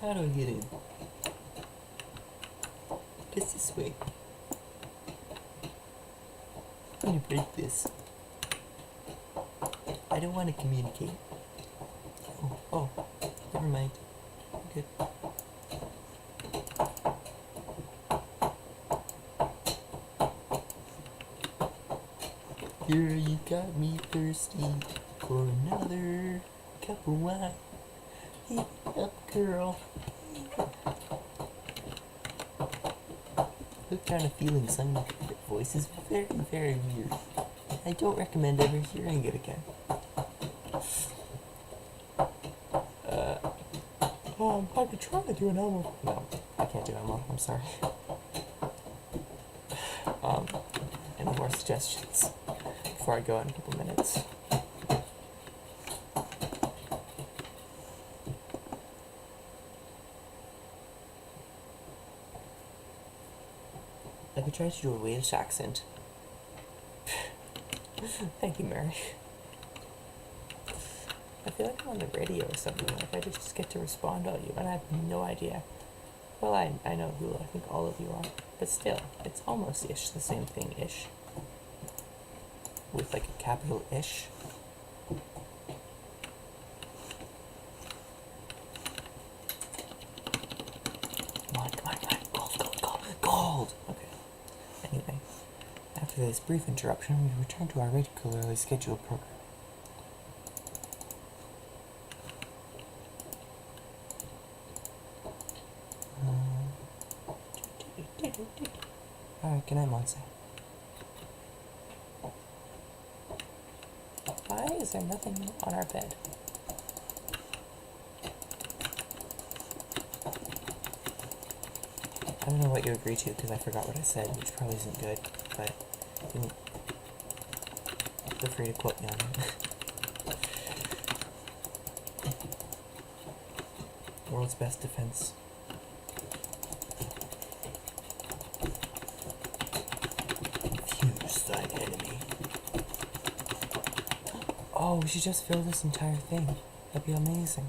How do I get in? Guess this way. I'm gonna break this. I don't want to communicate. Oh, never mind. I'm good. Girl, you got me thirsty for another cup of wine. Hey up, girl. Hooked on a feeling sung in a perfect voice is very, very weird. I don't recommend ever hearing it again. I could try to do an Elmo. No, I can't do Elmo. I'm sorry. Any more suggestions before I go in a couple minutes? try to do a Welsh accent. Thank you, Mary. I feel like I'm on the radio or something. Like I just get to respond all you, and I have no idea. Well, I know who I think all of you are, but still, it's almost ish the same thing ish. With like a capital ish. Come on. Gold! Okay. Anyway, after this brief interruption, we return to our regularly scheduled program. Alright, good night, Monse. Why is there nothing on our bed? I don't know what you agreed to because I forgot what I said, which probably isn't good, but you can feel free to quote me on it. World's best defense. Fuse thine enemy. Oh, we should just fill this entire thing. That'd be amazing.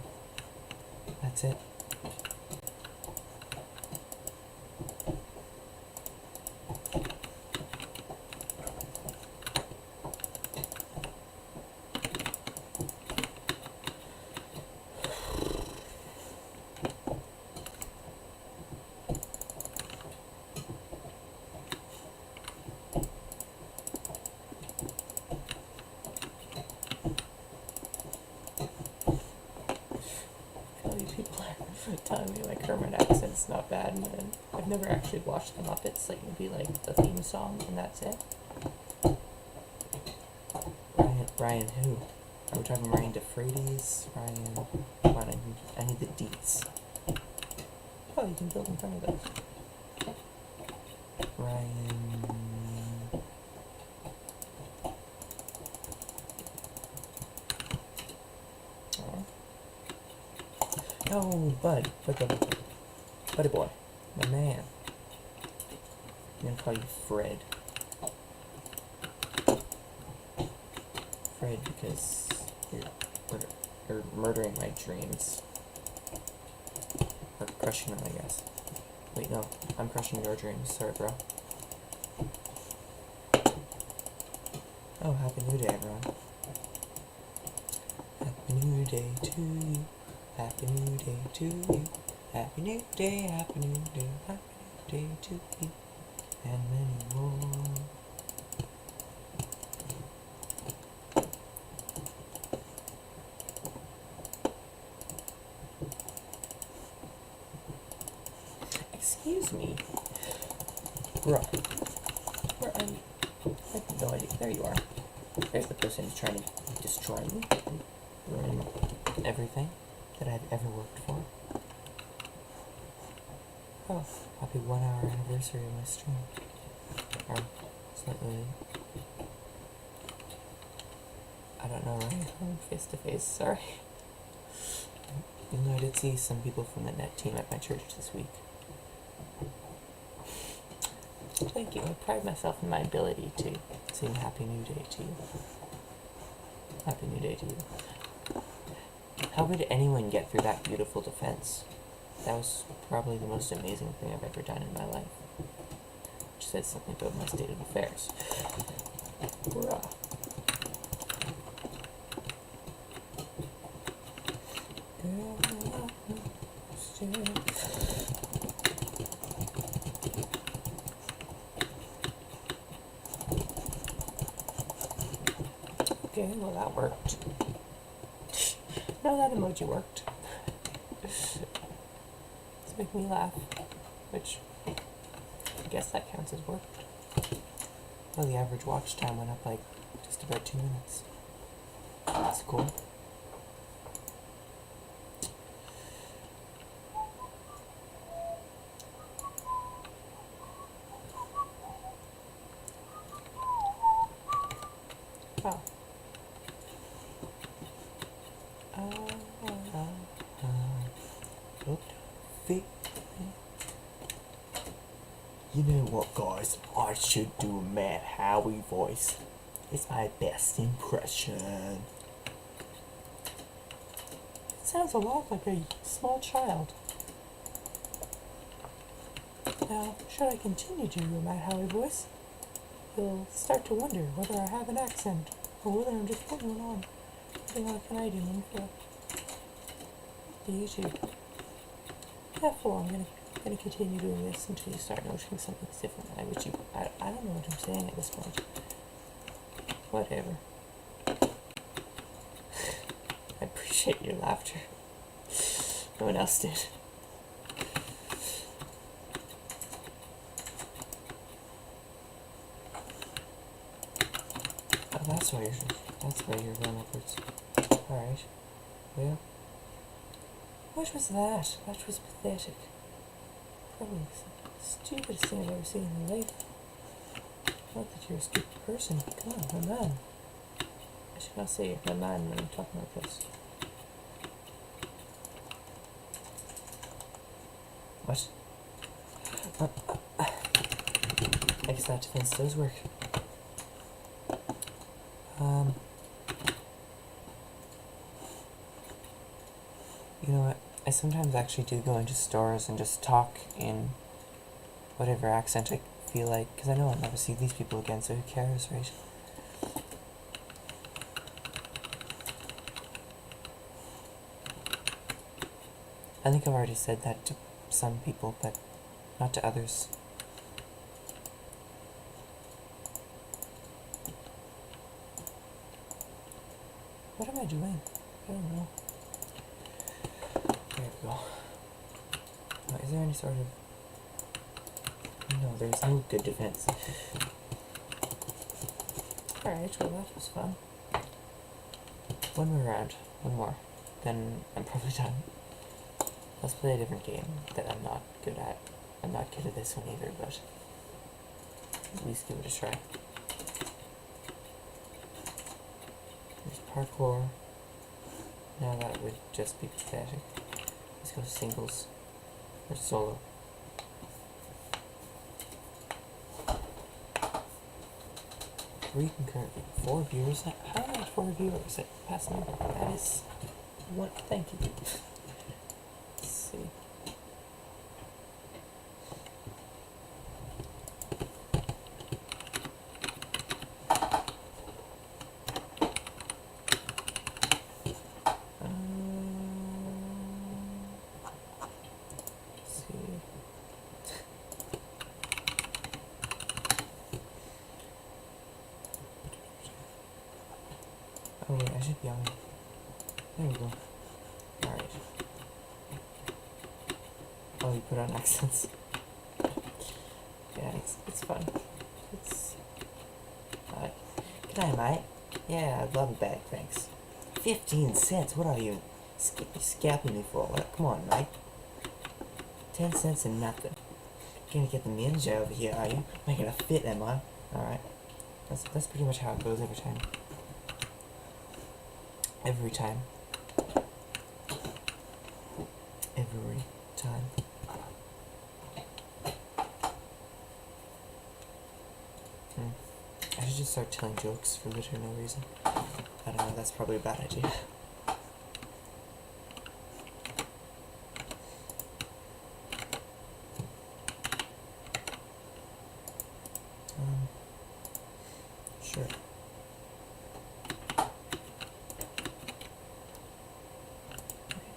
That's it. All these people are telling me my Kermit accent's not bad, and then I've never actually watched the Muppets. Like maybe like the theme song, and that's it. Ryan who? Are we talking Ryan DeFreitas? Ryan... Come on, I need the deets. Oh, you can build in front of those. Ryan... Oh, Buddy boy. My man. I'm gonna call you Fred. Fred, because you're murdering my dreams. Or crushing them, I guess. Wait, no. I'm crushing your dreams. Sorry, bro. Oh, Happy New Day, everyone. Happy New Day to you. Happy New Day to you. Happy New Day, Happy New Day, Happy New Day to you. And many more. Excuse me. Bro. Where are you? I have no idea. There you are. There's the person who's trying to destroy me. Ruin everything that I've ever worked for. Oh, happy 1 hour anniversary of my stream. Or slightly... I don't know, right? Face to face, sorry. Even though I did see some people from the net team at my church this week. Thank you. I pride myself in my ability to Sing Happy New Day to you. Happy New Day to you. How could anyone get through that beautiful defense? That was probably the most amazing thing I've ever done in my life. Which says something about my state of affairs. Bruh. Okay, well that worked. No, that emoji worked. It's making me laugh, which I guess that counts as work. Well, the average watch time went up like just about 2 minutes. That's cool. Wow. Look, feet. You know what, guys? I should do a Mad Howie voice. It's my best impression. It sounds a lot like a small child. Now, should I continue to do a Matt Howie voice, you'll start to wonder whether I have an accent or whether I'm just putting one on, putting on a Canadian one for the YouTube. Therefore, I'm gonna continue doing this until you start noticing something different. I don't know what I'm saying at this point. Whatever. I appreciate your laughter. No one else did. Oh, that's why you're going upwards. Alright. Well. What was that? That was pathetic. Probably the stupidest thing I've ever seen in my life. Not that you're a stupid person. Come on, my man. I should not say my man when I'm talking like this. What? I guess that defense does work. You know what? I sometimes actually do go into stores and just talk in whatever accent I feel like, because I know I'll never see these people again, so who cares, right? I think I've already said that to some people, but not to others. What am I doing? I don't know. There we go. Is there any sort of... No, there's no good defense. Alright, well that was fun. One more round. One more. Then I'm probably done. Let's play a different game that I'm not good at. I'm not good at this one either, but at least give it a try. There's parkour. Now that would just be pathetic. Let's go singles or solo. Three concurrent. 4 viewers. How am I 4 viewers at past number? That is what. Thank you. Let's see. Let's see. Oh wait, I should be on. There we go. Alright. Oh, you put on accents. Yeah, it's fun. It's G'day, mate. Yeah, I'd love a bag, thanks. 15 cents? What are you scalping me for? What? Come on, mate. 10 cents and nothing. Gonna get the ninja over here, are you? Making a fit, am I? Alright. That's pretty much how it goes every time. Every time. Every time. I should just start telling jokes for literally no reason. I don't know, that's probably a bad idea. Sure.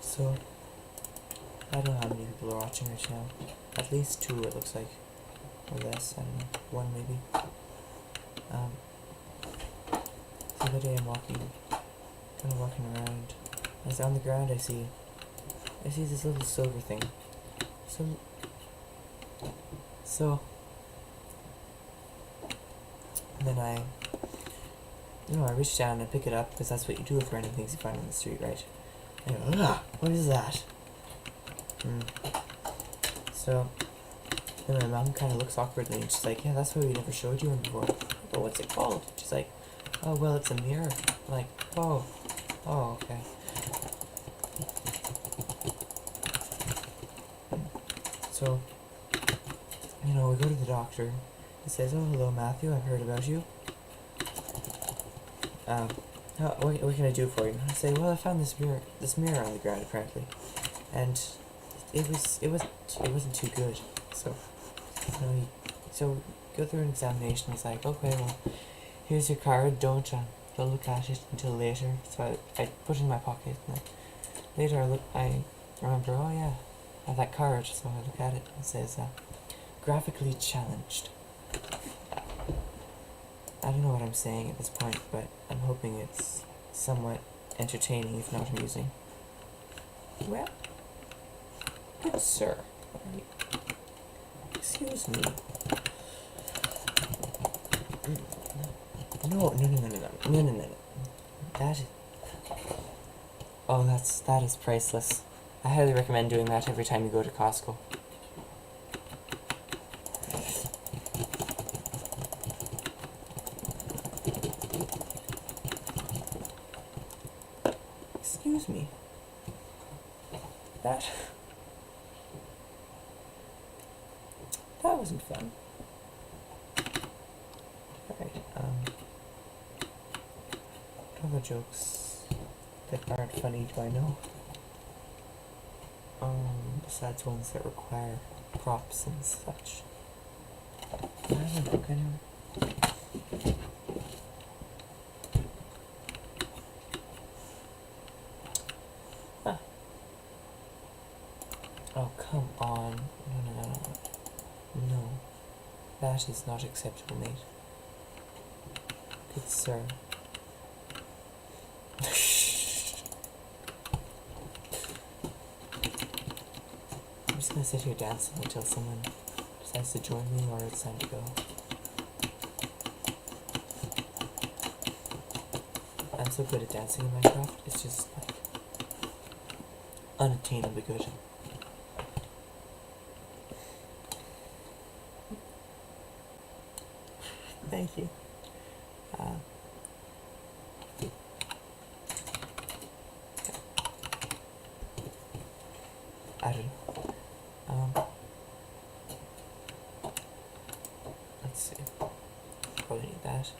So, I don't know how many people are watching right now. At least 2, it looks like. Or less, I don't know. 1 maybe. The other day I'm kind of walking around. As on the ground I see this little silver thing. So, and then I reach down and pick it up, because that's what you do with random things you find on the street, right? I go, ah, what is that? So, then my mom kind of looks awkwardly, and she's like, yeah, that's why we never showed you one before. But what's it called? She's like, oh, well, it's a mirror. I'm like, oh, okay. So, go to the doctor. He says, "Oh, hello, Matthew. I've heard about you. What can I do for you?" I say, "Well, I found this mirror on the ground apparently, and it wasn't too good. So, so go through an examination." He's like, "Okay, well, here's your card. Don't look at it until later." So I put it in my pocket, and later I remember, oh yeah, I have that card. So I look at it and it says, graphically challenged. I don't know what I'm saying at this point, but I'm hoping it's somewhat entertaining, if not amusing. Well, good sir. Excuse me. No. That is priceless. I highly recommend doing that every time you go to Costco. Excuse me. That wasn't fun. Alright, what other jokes that aren't funny do I know? Besides ones that require props and such. I don't think I know. Huh. Oh, come on. No. That is not acceptable, mate. Good sir. I'm just gonna sit here dancing until someone decides to join me or it's time to go. I'm so good at dancing in Minecraft, it's just like unattainably good. Thank you. I don't know. Let's see. Probably need that.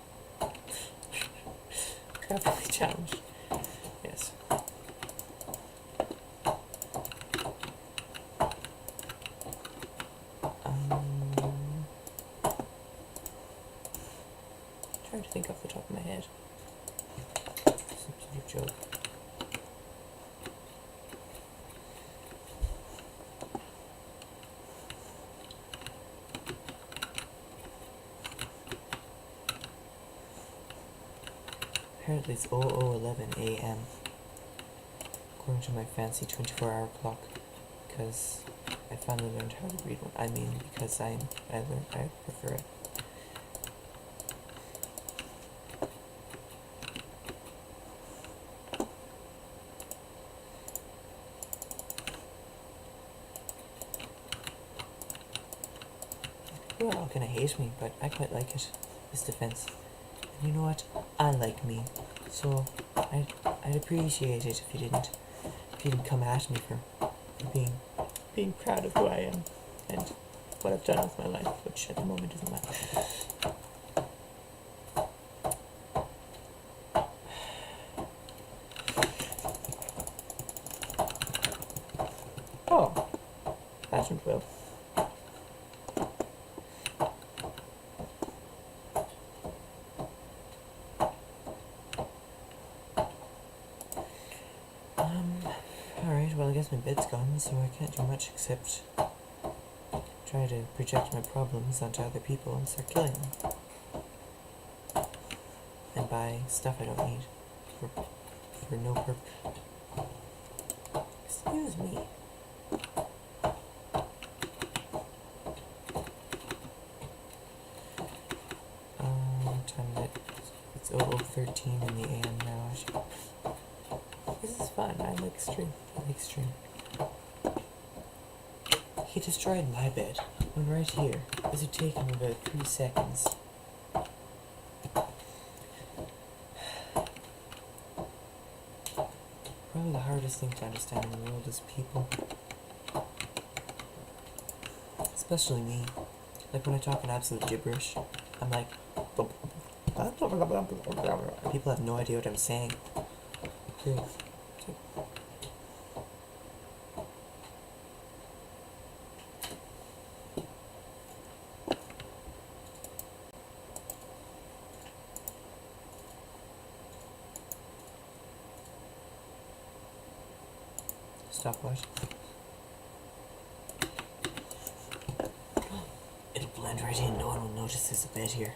Graphically challenged. Yes. Trying to think off the top of my head. Some sort of joke. Apparently it's 00:11 a.m. according to my fancy 24-hour clock, because I finally learned how to read one. I mean, because I prefer it. People are all gonna hate me, but I quite like it. This defense. And you know what? I like me. So I'd appreciate it if you didn't come at me for being proud of who I am and what I've done with my life, which at the moment isn't much. Oh, that went well. Alright, well I guess my bed's gone, so I can't do much except try to project my problems onto other people and start killing them. And buy stuff I don't need for no purpose. Excuse me. What time is it? It's 00:13 in the AM now. This is fun. I like stream. He destroyed my bed. When right here. This would take him about 3 seconds. Probably the hardest thing to understand in the world is people. Especially me. Like when I talk in absolute gibberish, I'm like, people have no idea what I'm saying. Okay. Stopwatch. It'll blend right in, no one will notice there's a bed here.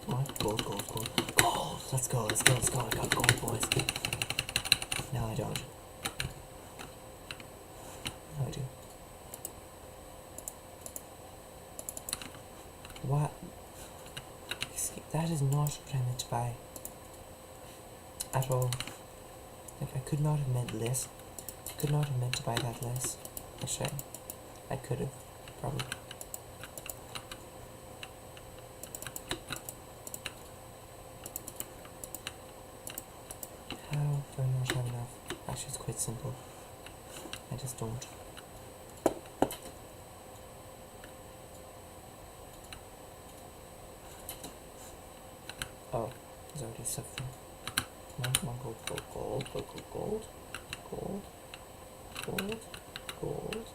What? Gold, gold, gold. Gold! Let's go, let's go, let's go. I got gold, boys. No, I don't. No, I do. What? That is not what I meant to buy. At all. Like, I could not have meant less. Could not have meant to buy that less. Actually, I could have. Probably. How do I not have enough? Actually, it's quite simple. I just don't. Oh, there's already stuff there. Come on, gold, gold, gold, gold, gold, gold, gold, gold,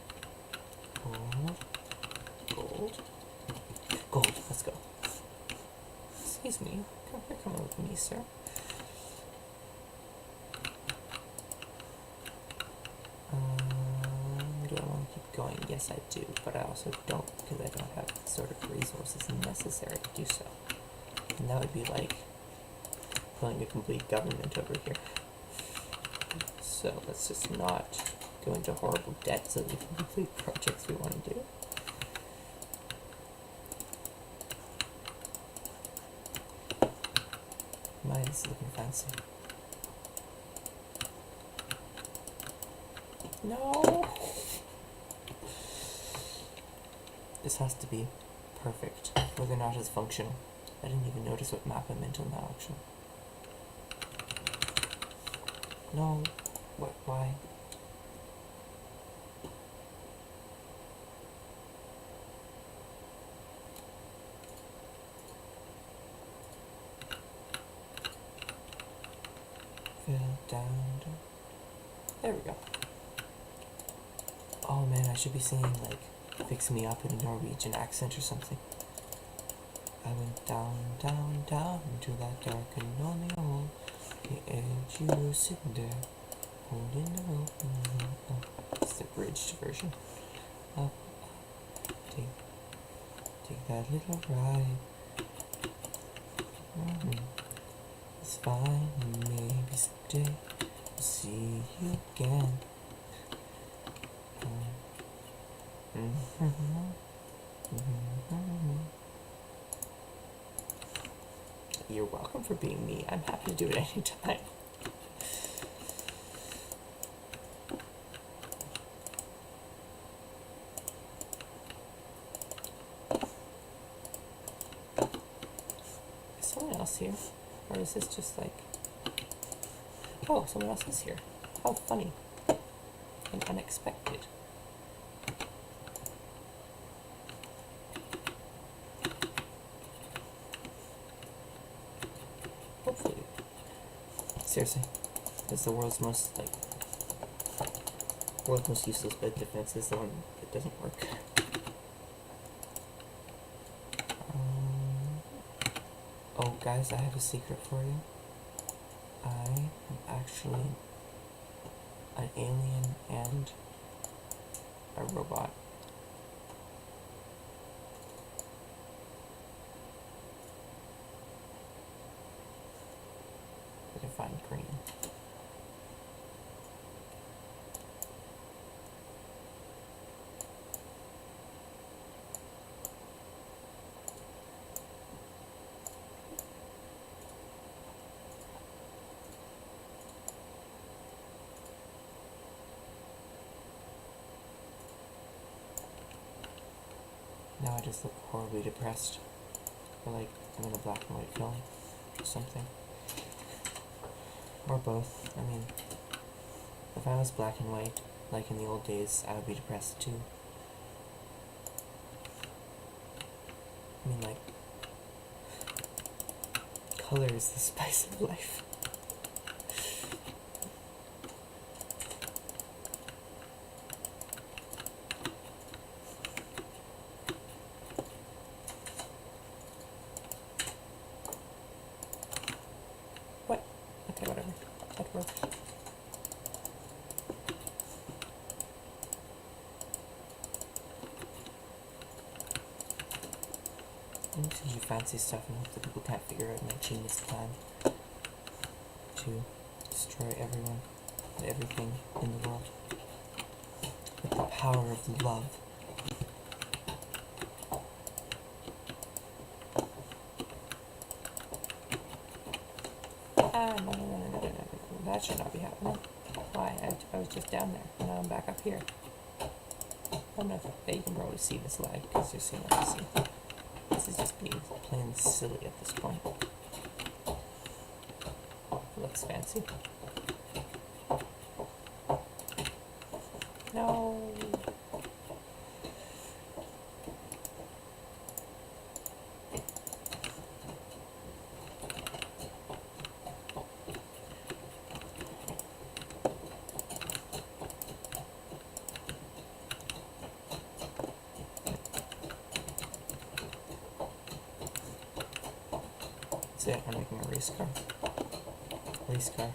gold, gold, gold. Let's go. Excuse me. Come with me, sir. Do I want to keep going? Yes, I do, but I also don't, because I don't have the sort of resources necessary to do so. And that would be like pulling a complete government over here. So let's just not go into horrible debt so that we can complete projects we want to do. Mine is looking fancy. No! This has to be perfect, or they're not as functional. I didn't even notice what map I'm in until now, actually. No. What? Why? Fell down. There we go. Oh man, I should be singing like "Fix Me Up" in a Norwegian accent or something. I went down, down, down into that dark and lonely hole. The edge, you were sitting there, holding the rope. It's the abridged version. Up, take that little ride. It's fine, maybe someday we'll see you again. You're welcome for being me. I'm happy to do it anytime. Is someone else here? Or is this just like... Oh, someone else is here. How funny. And unexpected. Hopefully. Seriously. That's the world's most, world's most useless bed defense is the one that doesn't work. Oh, guys, I have a secret for you. I am actually an alien and a robot. I can find green. Now I just look horribly depressed. Or like I'm in a black and white film or something. Or both. I mean, if I was black and white, like in the old days, I would be depressed too. I mean, like, color is the spice of life. What? Okay, whatever. That works. I'm just gonna do fancy stuff and hope that people can't figure out my genius plan to destroy everyone and everything in the world with the power of love. No. That should not be happening. Why? I was just down there. Now I'm back up here. Oh no, you can probably see this lag because you're seeing what I see. This is just being plain silly at this point. It looks fancy. No. That's it, I'm making a race car. Race car.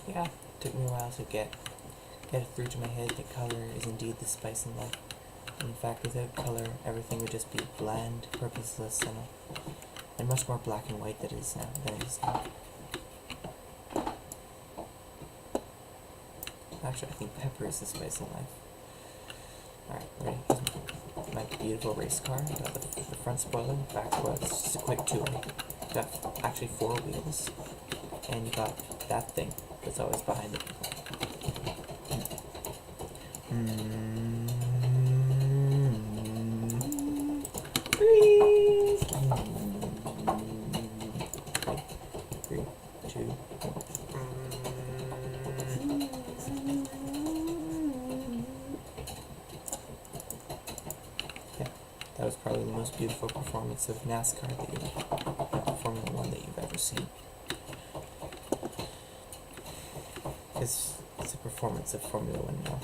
Yeah, took me a while to get it through to my head that color is indeed the spice in life. And in fact, without color, everything would just be bland, purposeless, and much more black and white than it is now. Actually, I think pepper is the spice in life. Alright, ready? Here's my beautiful race car. Got the front spoiler, back spoiler. It's just a quick tour. Got actually 4 wheels, and you got that thing that's always behind it. Three, 2, 1. Yeah, that was probably the most beautiful performance of NASCAR Formula 1 that you've ever seen. It's a performance of Formula 1 now.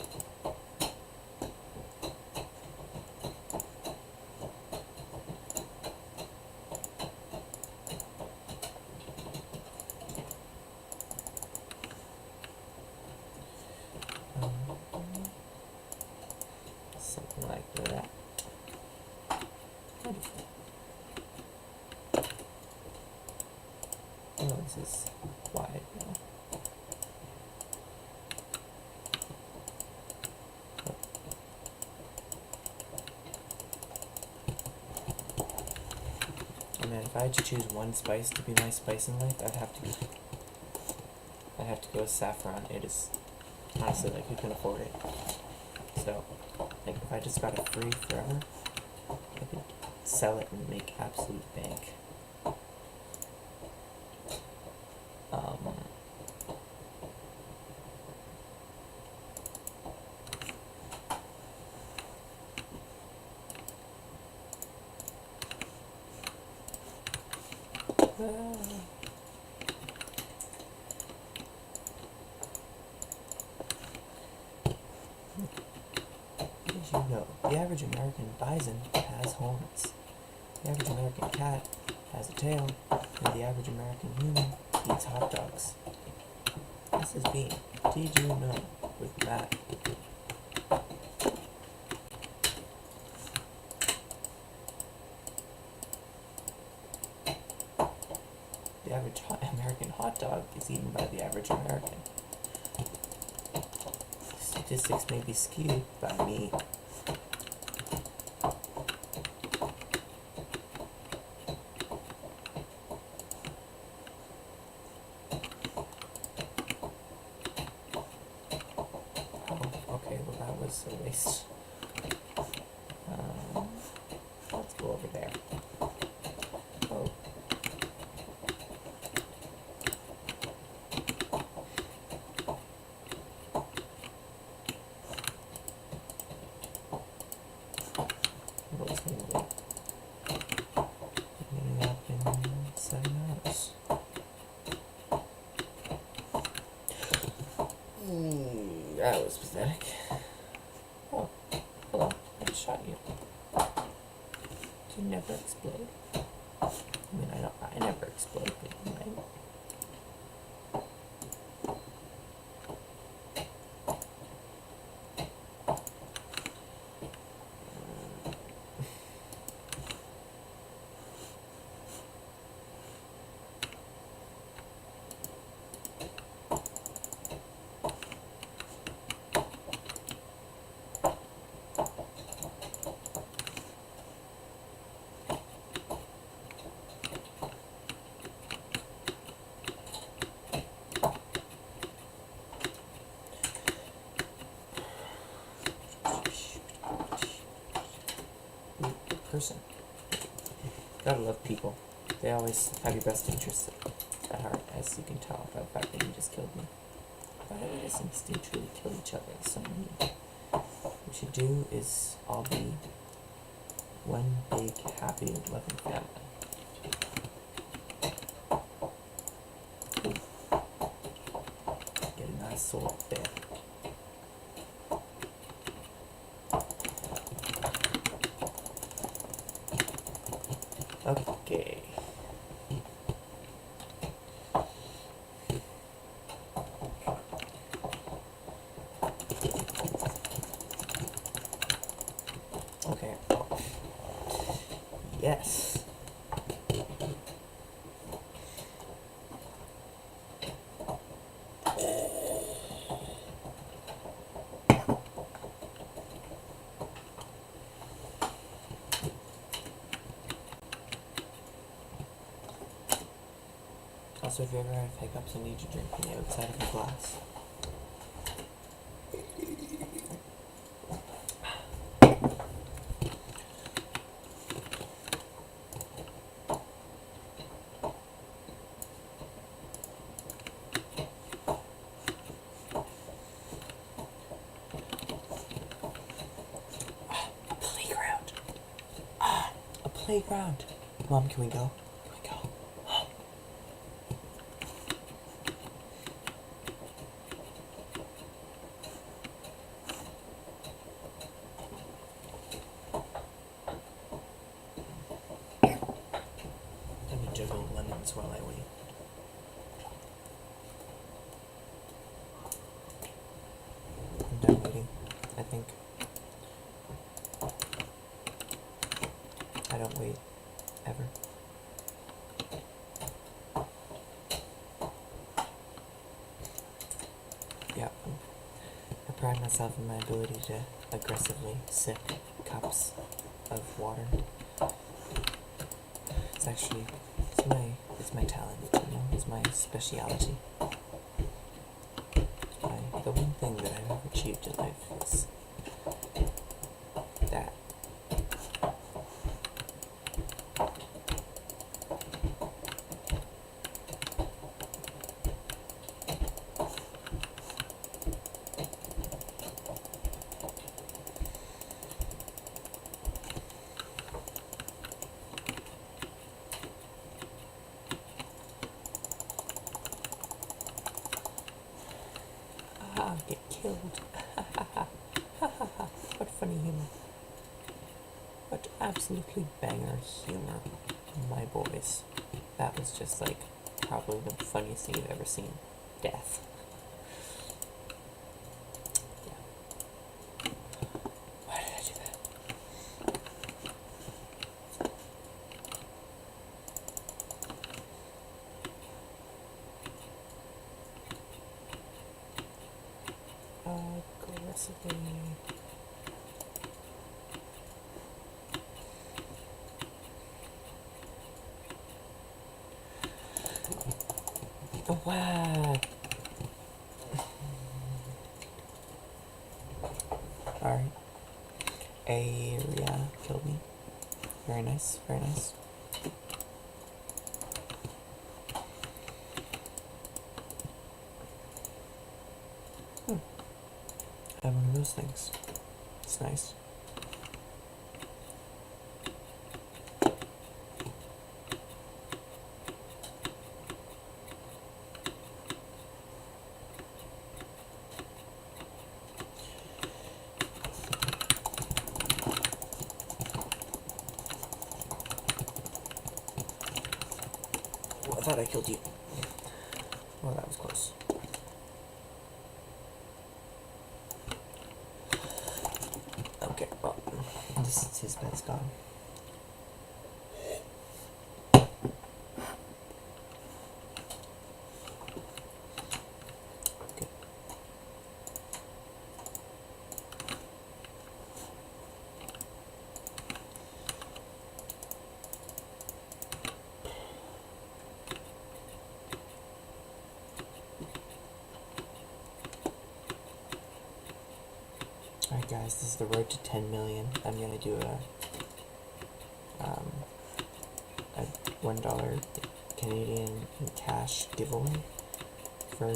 Something like that. Wonderful. Oh, this is wide now. And then if I had to choose one spice to be my spice in life, I'd have to go with saffron. It is honestly like who can afford it. So like if I just got it free forever, I could sell it and make absolute bank. Did you know the average American bison has horns? The average American cat has a tail, and the average American human eats hot dogs. This has been Did You Know with Matt. The average American hot dog is eaten by the average American. Statistics may be skewed by me. Oh, okay, well that was a waste. Let's go over there. Oh. What's going to be up in 7 hours? That was pathetic. Oh, hello. I shot you. Did you never explode? I mean, I never explode, but you might. Person. Gotta love people. They always have your best interests at heart, as you can tell by the fact that you just killed me. Why do we just instinctually kill each other? It's so mean. What we should do is all be one big, happy, loving family. Get a nice sword there. Okay. Okay. Yes. Also, if you ever have hiccups and need to drink from the outside of a glass. A playground. A playground. Mom, can we go? Can we go? Let me juggle lemons while I wait. I'm done waiting, I think. I don't wait, ever. Yeah, I pride myself in my ability to aggressively sip cups of water. It's my talent, you know, it's my speciality. The one thing that I've ever achieved in life is that. Get killed. What funny humor. What absolutely banger humor, my boys. That was just like probably the funniest thing you've ever seen. Death. Yeah. Why did I do that? aggressively. Wow. Alright. Area killed me. Very nice, very nice. I have one of those things. It's nice. Oh, I thought I killed you. Well, that was close. Okay, well, his bed's gone. Okay. Alright guys, this is the road to 10 million. I'm gonna do a $1 Canadian cash giveaway for...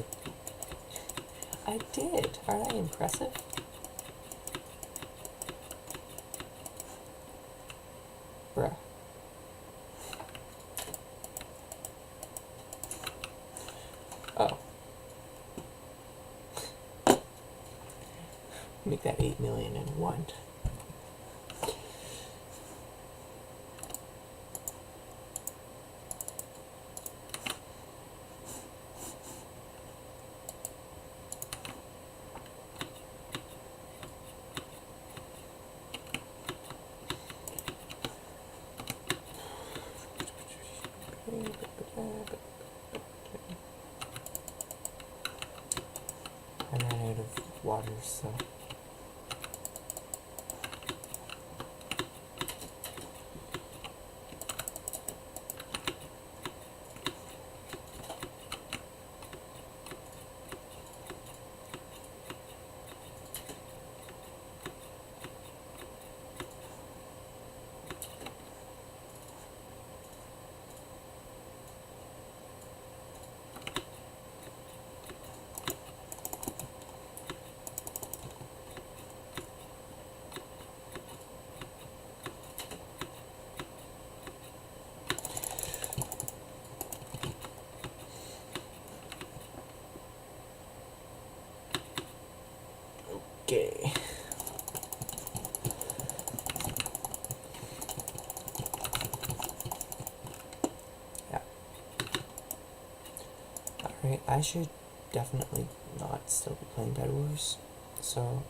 I did! Aren't I impressive? Bruh. Oh. Make that 8 million in one. I ran out of water, so... Okay. Yeah. Alright, I should definitely not still be playing Bedwars, so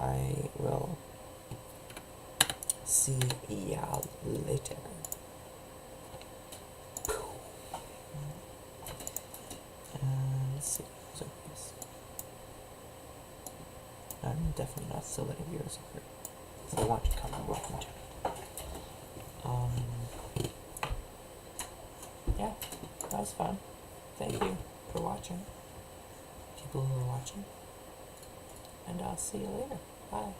I will see ya later. Let's see. So yes. I'm definitely not still letting viewers occur. So I want to come and welcome to it. Yeah, that was fun. Thank you for watching. People who are watching. And I'll see you later. Bye.